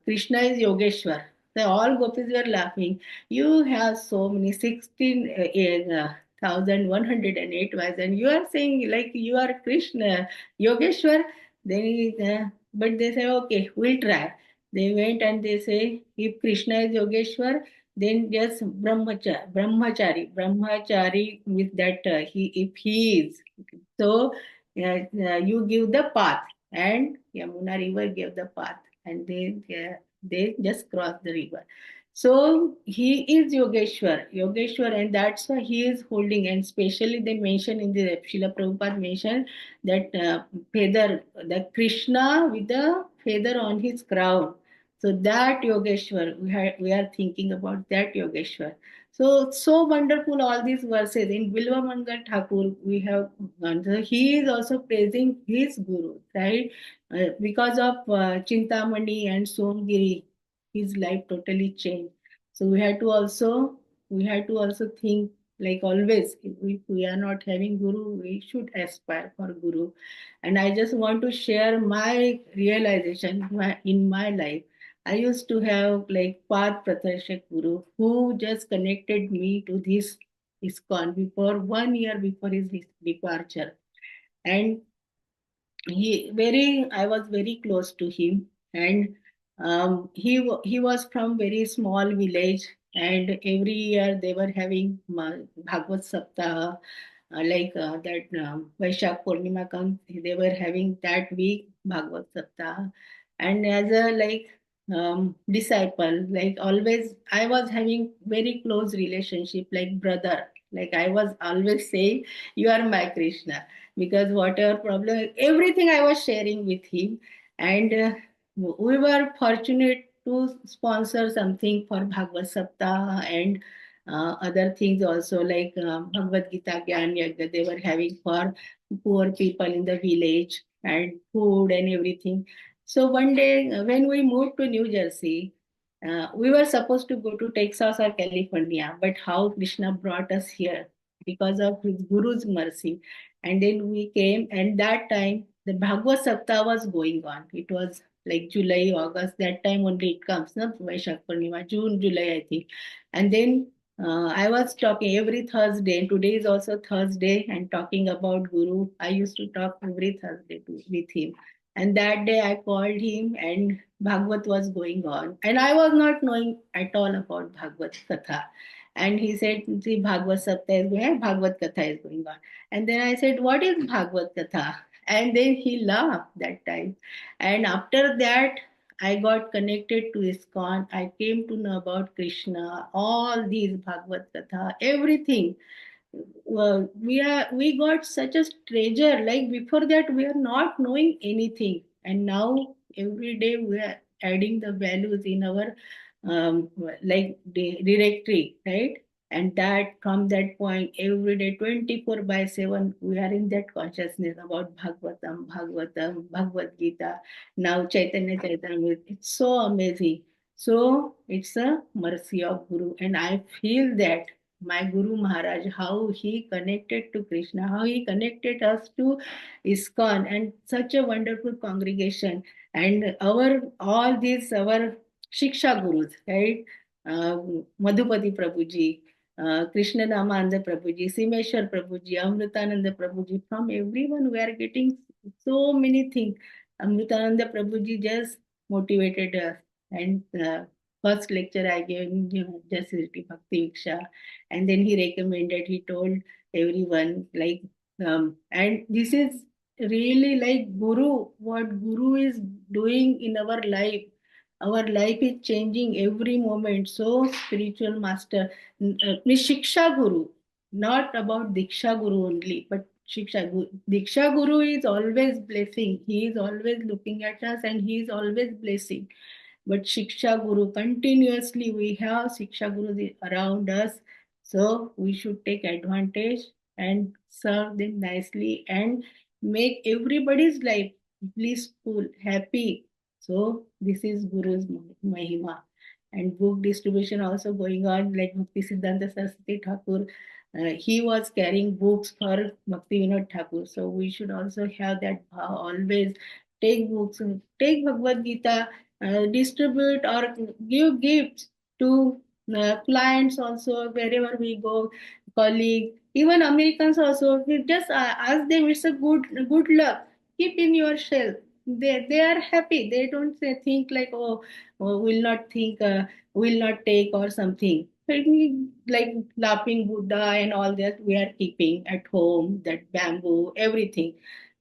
Krishna is Yogeshwar. So all gopis were laughing. You have so many 16,108 wives, and you are saying like you are Krishna, Yogeshwar. Then but they say, okay, we'll try. They went and they say, if Krishna is Yogeshwar, then just brahmachari with that if he is. So you give the path, and Yamuna river gave the path, and they just crossed the river. So he is Yogeshwar, and that's why he is holding. And especially they mention in the Srila Prabhupada mention that feather, the Krishna with the feather on his crown. So that Yogeshwar, we are thinking about that Yogeshwar. So wonderful all these verses. In Bilva Mangal Thakur, we have gone. So he is also praising his guru, right? Because of Chintamani and Somgiri, his life totally changed. So we had to also think like always, if we are not having guru, we should aspire for guru. And I just want to share my realization in my life. I used to have like Path Pratarshak Guru who just connected me to this ISKCON before 1 year before his departure. And I was very close to him. And he was from very small village, and every year they were having Bhagavad Saptaha, that Vaishak Purnima comes, they were having that week Bhagavad Saptaha. And as a disciple, like always, I was having very close relationship, like brother. Like I was always saying, you are my Krishna, because whatever problem, everything I was sharing with him. And we were fortunate to sponsor something for Bhagavad Saptaha and other things also, like Bhagavad Gita Gyan Yagya they were having for poor people in the village, and food and everything. So one day when we moved to New Jersey, we were supposed to go to Texas or California, but how Krishna brought us here because of his Guru's mercy. And then we came, and that time the Bhagavad Saptaha was going on. It was like July, August, that time only it comes, no? Vaishak Purnima, June, July, I think. And then I was talking every Thursday, and today is also Thursday, and talking about Guru. I used to talk every Thursday with him. And that day I called him, and Bhagavad was going on. And I was not knowing at all about Bhagavad Katha. And he said, see, Bhagavad Sapta is going on, Bhagavad Katha is going on. And then I said, what is Bhagavad Katha? And then he laughed that time. And after that, I got connected to ISKCON. I came to know about Krishna, all these Bhagavad Katha, everything. We got such a treasure. Like before that, we are not knowing anything, and now every day we are adding the values in our directory, right? And that from that point, every day, 24/7, we are in that consciousness about Bhagavatam, Bhagavad Gita. Now Chaitanya, it's so amazing. So it's a mercy of Guru, and I feel that my Guru Maharaj, how he connected to Krishna, how he connected us to ISKCON, and such a wonderful congregation. And all these our Shiksha Gurus, right? Madhupati Prabhuji, Krishna Namananda Prabhuji, Simeshwar Prabhuji, Amritananda Prabhuji, from everyone we are getting so many things. Amritananda Prabhuji just motivated us. And first lecture I gave him, just Bhakti Viksha. And then he recommended, he told everyone, like, and this is really like Guru, what Guru is doing in our life. Our life is changing every moment. So, spiritual master, Shiksha Guru, not about Diksha Guru only, but Shiksha Guru. Diksha Guru is always blessing. He is always looking at us and he is always blessing. But Shiksha Guru, continuously we have Shiksha Guru around us. So we should take advantage and serve them nicely and make everybody's life blissful, happy. So this is Guru's Mahima. And book distribution also going on, like Bhakti Siddhanta Saraswati Thakur. He was carrying books for Bhakti Vinod Thakur. So we should also have that always take books, take Bhagavad Gita, distribute or give gifts to clients also wherever we go, colleagues, even Americans also. We just ask them, it's a good luck. Keep in your shelf. They are happy. They don't say think like, oh, will not think, will not take or something. Like laughing Buddha and all that we are keeping at home, that bamboo, everything.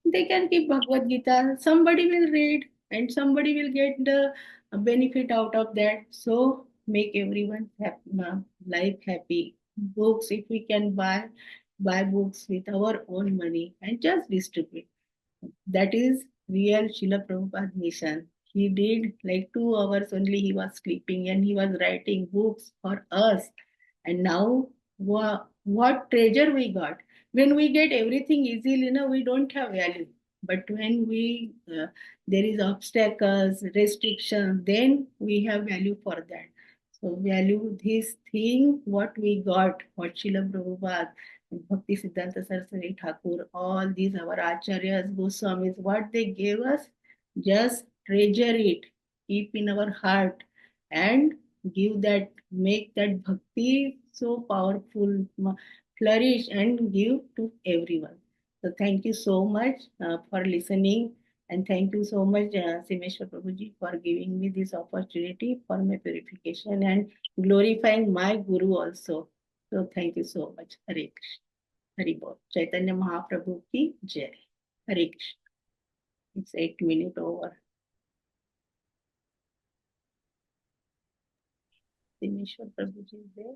They can keep Bhagavad Gita. Somebody will read and somebody will get the benefit out of that. So make everyone life happy. Books, if we can buy books with our own money and just distribute. That is real Srila Prabhupada mission. He did like 2 hours only, he was sleeping and he was writing books for us. And now, what treasure we got. When we get everything easily, we don't have value. But when there is obstacles, restrictions, then we have value for that. So value this thing, what we got, what Srila Prabhupada, Bhakti Siddhanta Saraswati Thakur, all these our acharyas, Goswamis, what they gave us, just treasure it, keep in our heart, and give that, make that bhakti so powerful, flourish and give to everyone. So thank you so much for listening, and thank you so much, Simeshwar Prabhuji, for giving me this opportunity for my purification and glorifying my Guru also. So thank you so much. Hare Krishna. Hari Bol. Chaitanya Mahaprabhu ki Jai. Hare Krishna. It's 8 minutes over. Dimeshwar Prabhuji is there.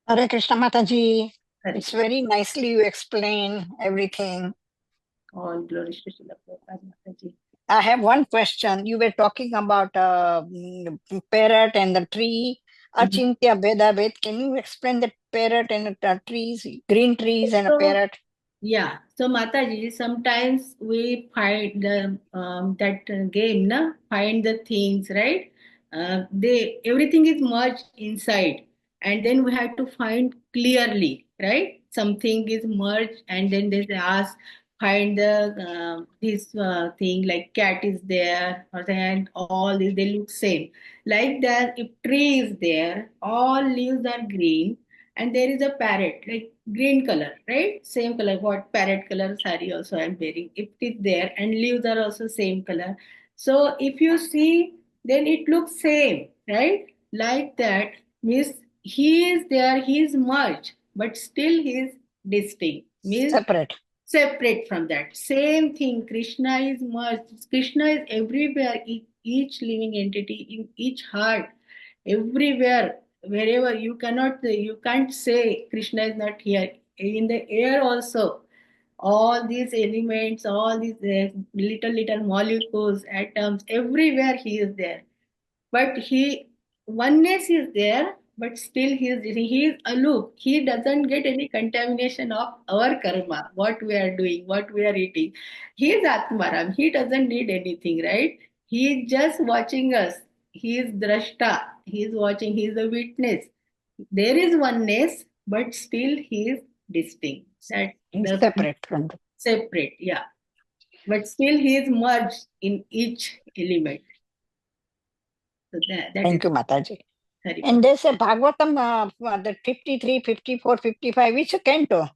Hare Krishna Mataji. Hare It's Krishna. very nicely you explain everything. All glories to Srila Prabhupada Mataji. I have one question. You were talking about parrot and the tree. Achintya Veda Ved. Can you explain the parrot and the trees, green trees and a So, parrot? yeah, so Mataji, sometimes we find the that game, na, find the things, right? They everything is merged inside, and then we have to find clearly, right? Something is merged, and then there's ask find the this thing like cat is there, or and all these they look same. Like that, if tree is there, all leaves are green, and there is a parrot like green color, right? Same color, what parrot color sari also I'm wearing, if it's there, and leaves are also same color. So if you see, then it looks same, right? Like that means he is there, he is merged, but still he is distinct, means Separate. separate from that. Same thing, Krishna is merged. Krishna is everywhere, each living entity, in each heart, everywhere, wherever. You can't say Krishna is not here. In the air also, all these elements, all these little molecules, atoms, everywhere he is there. But oneness is there, but still he is aloof. He doesn't get any contamination of our karma, what we are doing, what we are eating. He is Atmaram. He doesn't need anything, right? He is just watching us. He is drashta. He is watching. He is a witness. There is oneness, but still he is distinct. That the Separate from the. separate, yeah. But still he is merged in each element. So that is Thank you, Mataji. Hari And there's a Bhagavatam, the 53, 54, 55, it's a canto.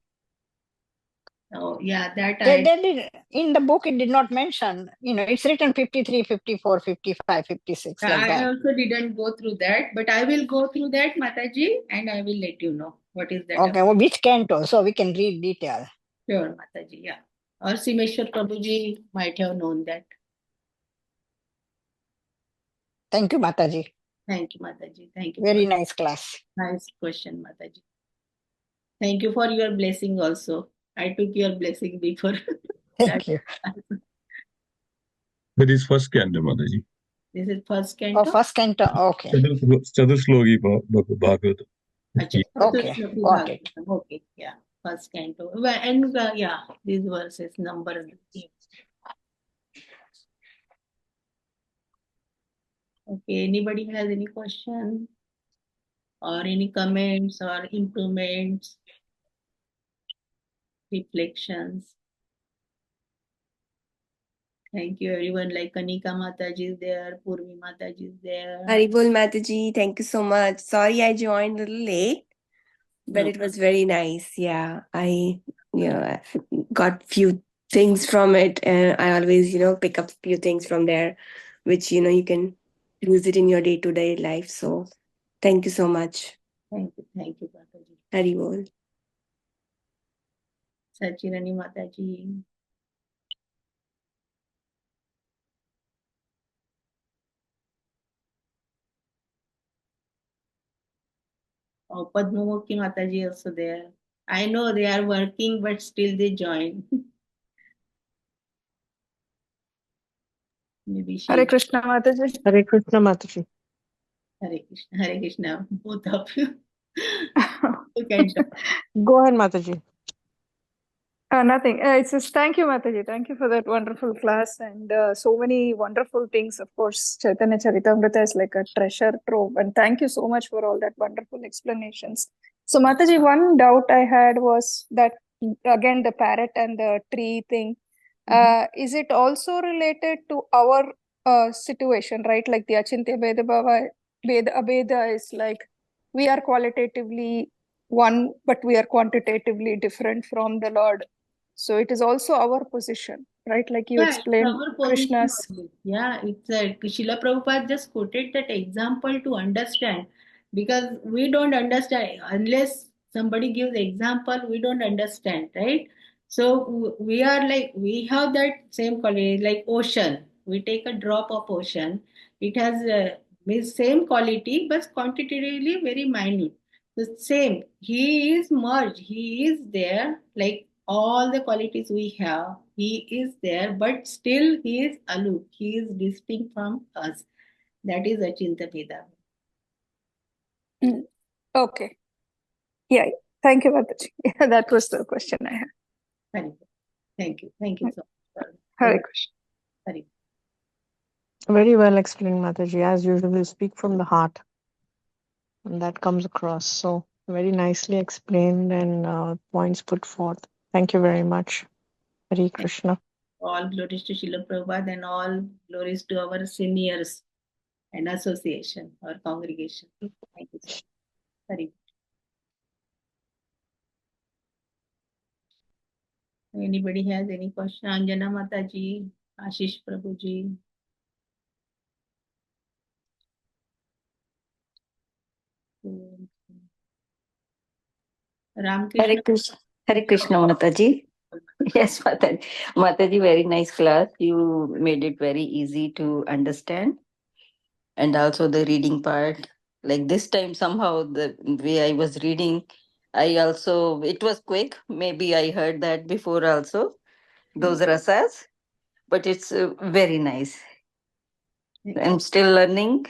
Oh, yeah, that They did, in the book, it did not mention, it's written 53, 54, 55, 56, like I that. also didn't go through that, but I will go through that, Mataji, and I will let you know what is that. Okay, well, which canto? So we can read detail. Sure, Mataji, yeah. Or Simeshwar Prabhuji might have known that. Thank you, Mataji. Thank you, Mataji. Thank you. Very for nice class. nice question, Mataji. Thank you for your blessing also. I took your blessing before. Thank you. That is first canto, Mataji. This is first Oh, canto. first canto, okay. Chatusloki Bhagavatam. Achha, Okay, Chatusloki got it. Bhagavatam. Okay, yeah, first canto. Well, and yeah, these verses number. Okay, anybody has any question or any comments or improvements, reflections? Thank you, everyone. Like Kanika Mataji is there, Purvi Mataji is there. Haribol Mataji, thank you so much. Sorry I joined a little late, but No. it was very nice. Yeah, I got few things from it, and I always pick up few things from there, which you can use it in your day-to-day life. So thank you so much. Thank you, Mataji. Haribol. Sachirani Mataji. Oh, Padmamukhi Mataji also there. I know they are working, but still they join. Maybe she. Hare Krishna Mataji. Hare Krishna, Mataji. Hare Krishna, both of you. You can talk. Go ahead, Mataji. Nothing. It's just thank you, Mataji. Thank you for that wonderful class and so many wonderful things. Of course, Caitanya-caritamrta is like a treasure trove. And thank you so much for all that wonderful explanations. So, Mataji, one doubt I had was that again the parrot and the tree thing. Is it also related to our situation, right? Like the Achintya Bheda Bhava, Bheda Abheda is like we are qualitatively one, but we are quantitatively different from the Lord. So it is also our position, right? Like you Yeah, it's explained our position Krishna's. only. Yeah, it's Srila Prabhupada just quoted that example to understand, because we don't understand unless somebody gives example, we don't understand, right? So we are like, we have that same quality, like ocean. We take a drop of ocean, it has same quality, but quantitatively very minute. The same, he is merged, he is there, like all the qualities we have, he is there, but still he is aloof, he is distinct from us. That is Achinta Bheda. Okay. Yeah. Thank you, Mataji. Yeah, that was the question I had. Very good. Thank you. Thank you so much. Hare Krishna. Very Very well explained, Mataji. As usual, you speak from the heart. And that comes across. So very nicely explained and points put forth. Thank you very much. Hare Krishna. all glories to Srila Prabhupada and all glories to our seniors and association or congregation. Thank you so much. Very good. Anybody has any question? Anjana Mataji, Ashish Prabhuji. Ramkrishna. Hare Krishna. Hare Krishna, Mataji. Yes, Mataji. Mataji, very nice class. You made it very easy to understand. And also the reading part. Like this time, somehow, the way I was reading, it was quick. Maybe I heard that before also, those rasas, but it's very nice. I'm still learning,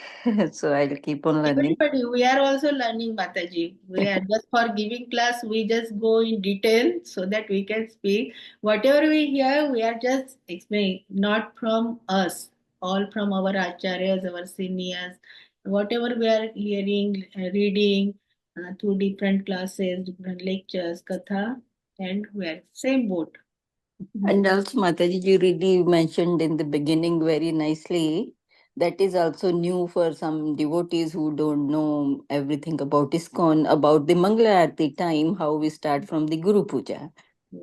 so I'll keep on learning. Everybody, we are also learning, Mataji. We are just for giving class, we just go in detail so that we can speak. Whatever we hear, we are just explaining, not from us, all from our acharyas, our seniors. Whatever we are hearing, reading, Two different classes, different lectures, katha, and we're same boat. And also, Mataji, you really mentioned in the beginning very nicely that is also new for some devotees who don't know everything about ISKCON, about the Mangala Aarti time, how we start from the Guru Puja. Yeah.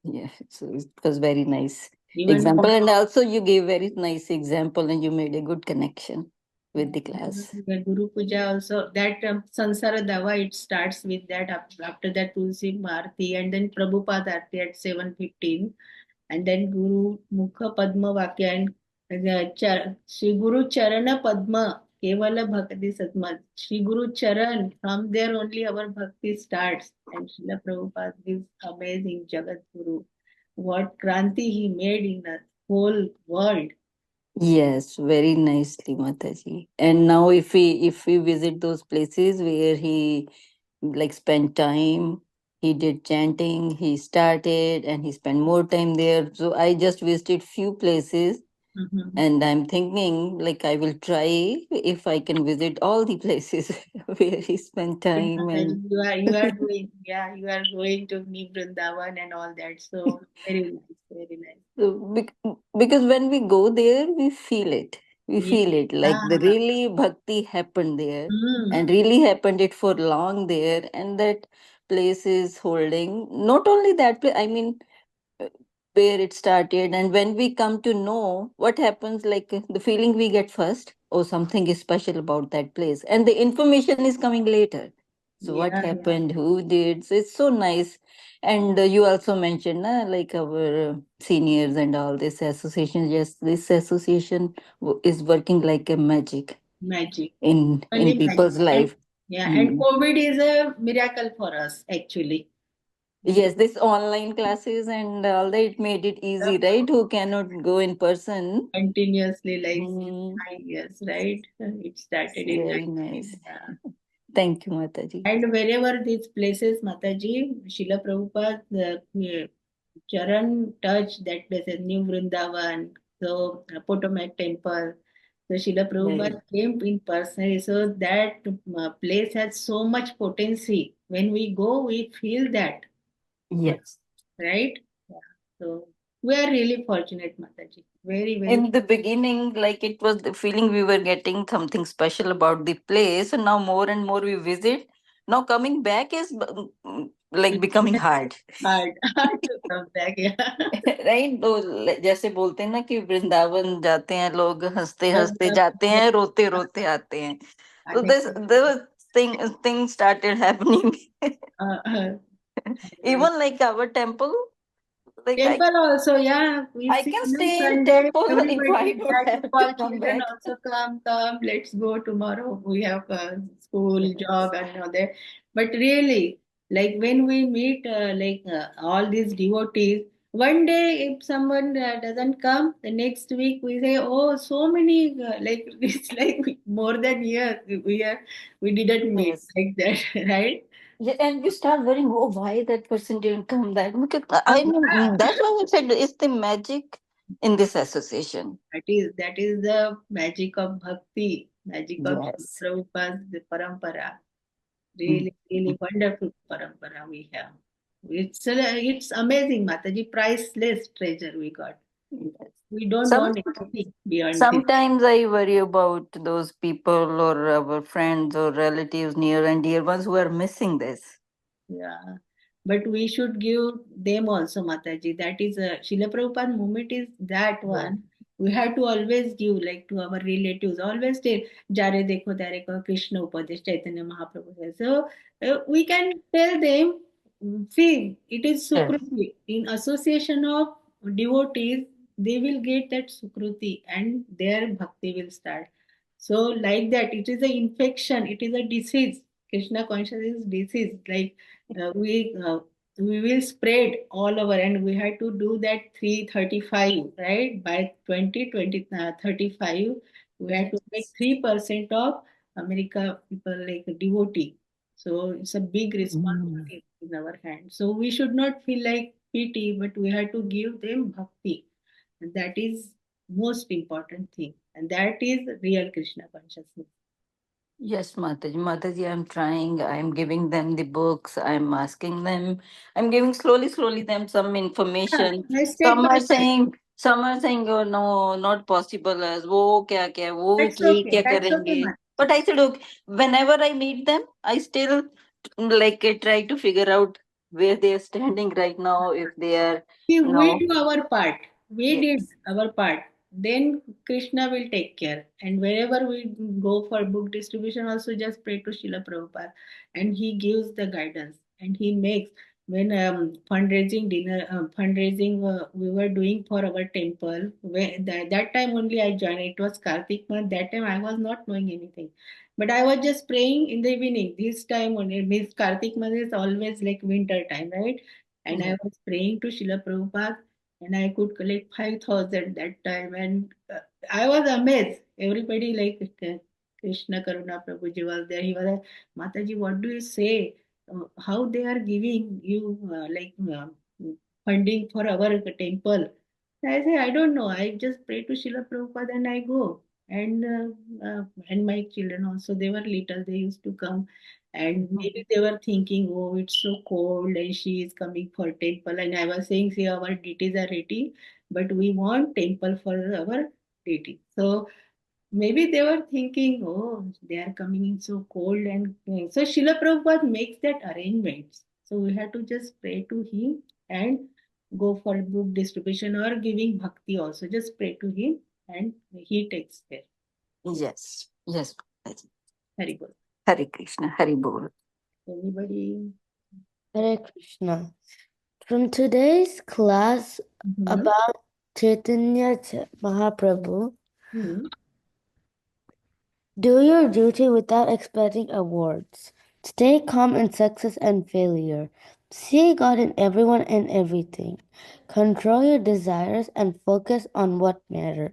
Yeah, so it was very nice Even example. And also, you gave very nice example and you made a good connection with the class. the Guru Puja also, that Sansara Dava, it starts with that. After that, Tulsi Aarti, and then Prabhupada Aarti at 7:15, and then Guru Mukha Padma Vakya, and Shri Guru Charana Padma, Kevala Bhakti Satma. Shri Guru Charan, from there only our bhakti starts. And Srila Prabhupada is amazing Jagat Guru. What Kranti he made in the whole world. Yes, very nicely, Mataji. And now if we visit those places where he like spent time, he did chanting, he started and he spent more time there. So I just visited few places Mhm. and I'm thinking like I will try if I can visit all the places where he spent Good, time. And Mataji. You are doing, yeah, you are going to New Vrindavan and all that. So very nice, very nice. so because when we go there, we feel it. We Yeah. feel it like the really bhakti happened there and Mm. really happened it for long there. And that place is holding not only that place, I mean, uh, where it started. And when we come to know what happens, like the feeling we get first, oh, something is special about that place. And the information is coming later. So, what Yeah, yeah. happened, who did? So, it's so nice. And you also mentioned, like our seniors and all this association. Yes, this association is working like a magic Magic. in Only magic. people's And life. yeah, and Mm. COVID is a miracle for us actually. Yes, this online classes and all that, it made it easy, right? Who cannot go in person. Continuously like Mm, 9 years, right? It it's started in very 19. nice. Yeah. Thank you, Mataji. And wherever these places, Mataji, Srila Prabhupada, Charan touched that places, New Vrindavan, so Potomac Temple. So Srila Very. Prabhupada came in person. So that place has so much potency. When we go, we feel that, Yes. right? Yeah. So we are really fortunate, Mataji. Very, very. In the beginning, like it was the feeling we were getting something special about the place. And now more and more we visit. Now coming back is like becoming hard. Hard, hard to come back. Yeah. Right तो जैसे बोलते हैं ना कि वृंदावन जाते हैं लोग हंसते हंसते जाते हैं रोते रोते आते हैं so this thing started happening Uh, uh, even like our temple like Temple also, yeah. We I see can on stay in Sunday, temple if I everybody don't try to have to call come children back. also, come, come, let's go tomorrow. We have school, job, and all that. But really, like when we meet all these devotees, one day if someone doesn't come, the next week we say, oh, so many, like it's like more than years we didn't meet Yes. like that, right? Yeah, and we start worrying, oh, why that person didn't come back? Because Uh, I mean, that's why I said it's the magic in this association. That is the magic of bhakti, magic of Srila Yes. Prabhupada's the parampara. Mm. Really, really wonderful parampara we have. It's amazing, Mataji. Priceless treasure we got. Yes. We don't Some want anything beyond this. sometimes I worry about those people or our friends or relatives, near and dear ones who are missing this. Yeah, but we should give them also, Mataji. That is a Srila Prabhupada movement is that Yeah. one. We have to always give, like to our relatives, always tell, Jare dekho tare ko Krishna Upadesh Chaitanya Mahaprabhu says. So we can tell them, see, it is Yes. Sukruti. In association of devotees, they will get that Sukruti and their bhakti will start. So, like that, it is an infection, it is a disease. Krishna consciousness is disease. Like we will spread all over, and we had to do that 335, right? By 2035, we had to make 3% of America people like a devotee. So it's a big Mm. responsibility in our hands. So we should not feel like pity, but we have to give them bhakti. And that is most important thing. And that is real Krishna consciousness. Yes, Mataji. Mataji, I'm trying. I'm giving them the books. I'm asking them. I'm giving slowly them some information. Yeah, step by step. Some are saying, oh no, not possible. As वो क्या क्या वो That's ये okay. क्या That's okay, करेंगे? man. But I said, okay. Whenever I meet them, I still like try to figure out where they are standing right now. If they are, you We know, do our part. We yes. did our part. Then Krishna will take care. And wherever we go for book distribution, also just pray to Srila Prabhupada. And he gives the guidance. And he makes, when fundraising we were doing for our temple, that time only I joined. It was Kartik month. That time I was not knowing anything. But I was just praying in the evening. This time only, means Kartik month is always like winter time, right? And I Yes. was praying to Srila Prabhupada, and I could collect 5,000 that time. And I was amazed. Everybody like Krishna Karuna Prabhuji was there. He was like, Mataji, what do you say? How they are giving you funding for our temple? I say, I don't know. I just pray to Srila Prabhupada and I go. And my children also, they were little. They used to come, and maybe they were thinking, oh, it's so cold and she is coming for temple. And I was saying, see, our deities are ready, but we want temple for our deity. So maybe they were thinking, oh, they are coming in so cold. And so Srila Prabhupada makes that arrangements. So we have to just pray to him and go for book distribution or giving bhakti also. Just pray to him and he takes care. Yes. Yes, Mataji. Hari Bol. Hare Krishna. Hari Bol. Anybody? Hare Krishna. From today's class about Chaitanya Mahaprabhu, do your duty without expecting awards. Stay calm in success and failure. See God in everyone and everything. Control your desires and focus on what matters.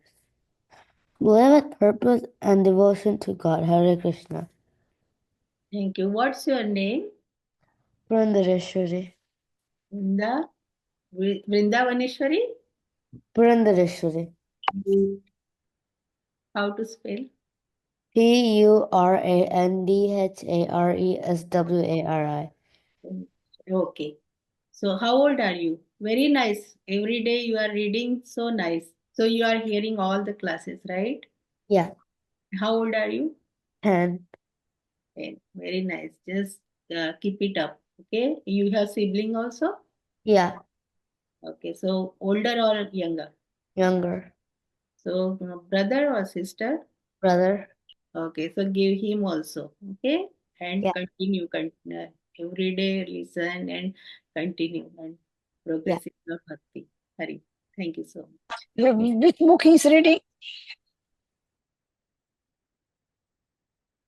Live with purpose and devotion to God. Hare Krishna. Thank you. What's your name? Purandareshwari. Vrindavaneshwari? Purandareshwari. How to spell? Purandareswari. Okay. So how old are you? Very nice. Every day you are reading, so nice. So you are hearing all the classes, right? Yeah. How old are you? 10. 10. Very nice. Just keep it up. Okay. You have sibling also? Yeah. Okay. So older or younger? Younger. So brother or sister? Brother. Okay. So give him also. Okay. And Yeah. continue. Every day listen and continue and progress in your bhakti. Hari. Thank you so much. Which book he's reading?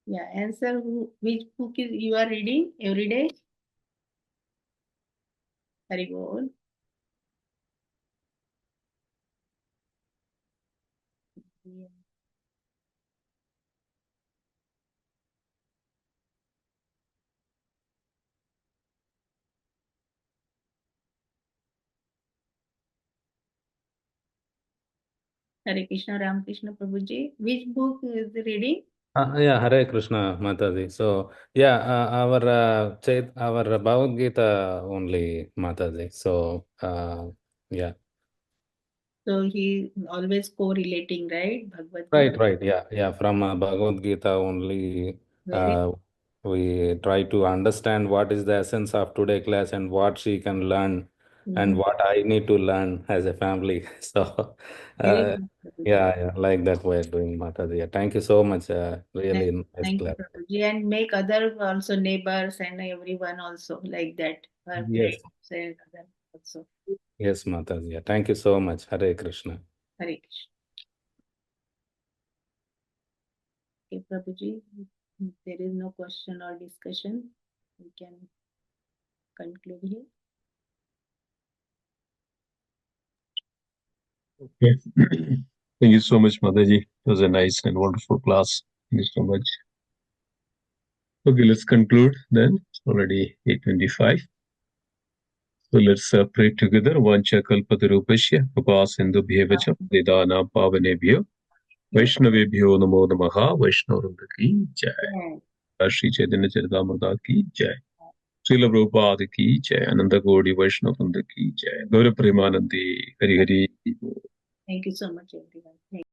Yeah, answer which book is you are reading every day? Hari Bol. Yeah. Hare Krishna, Ram Krishna Prabhuji. Which book is the reading? Yeah, Hare Krishna, Mataji. So, yeah, our Bhagavad Gita only, Mataji. So, yeah. So he always correlating, right? Bhagavad Gita. Right. Yeah. From Bhagavad Gita only, Very we try to understand what is the essence of today class and what she can learn and what I need to learn as a family. So, very uh, good, Prabhuji. yeah, like that we're doing, Mataji. Yeah, thank you so much. Really nice Thank you, class. Prabhuji. And make other also neighbors and everyone also like that. Our Yes. friends and other also. Yes, Mataji. Yeah, thank you so much. Hare Krishna. Hare Krishna. Okay, Prabhuji. If there is no question or discussion, we can conclude here. Okay. Thank you so much, Mataji. It was a nice and wonderful class. Thank you so much. Okay, let's conclude then. It's already 8:25. So let's pray together. Vancha kalpatarupasya, Kripa sindhubhyevacha, Vedana pavanebhyo, वैष्णवेभ्यो नमो नमः। वैष्णववृंद की जय। श्री चैतन्य चरितामृत की जय। श्रील प्रभुपाद की जय। अनंत कोटि वैष्णव वृंद की जय। गौर Premanandi Hari Hari. Thank you so much, everyone.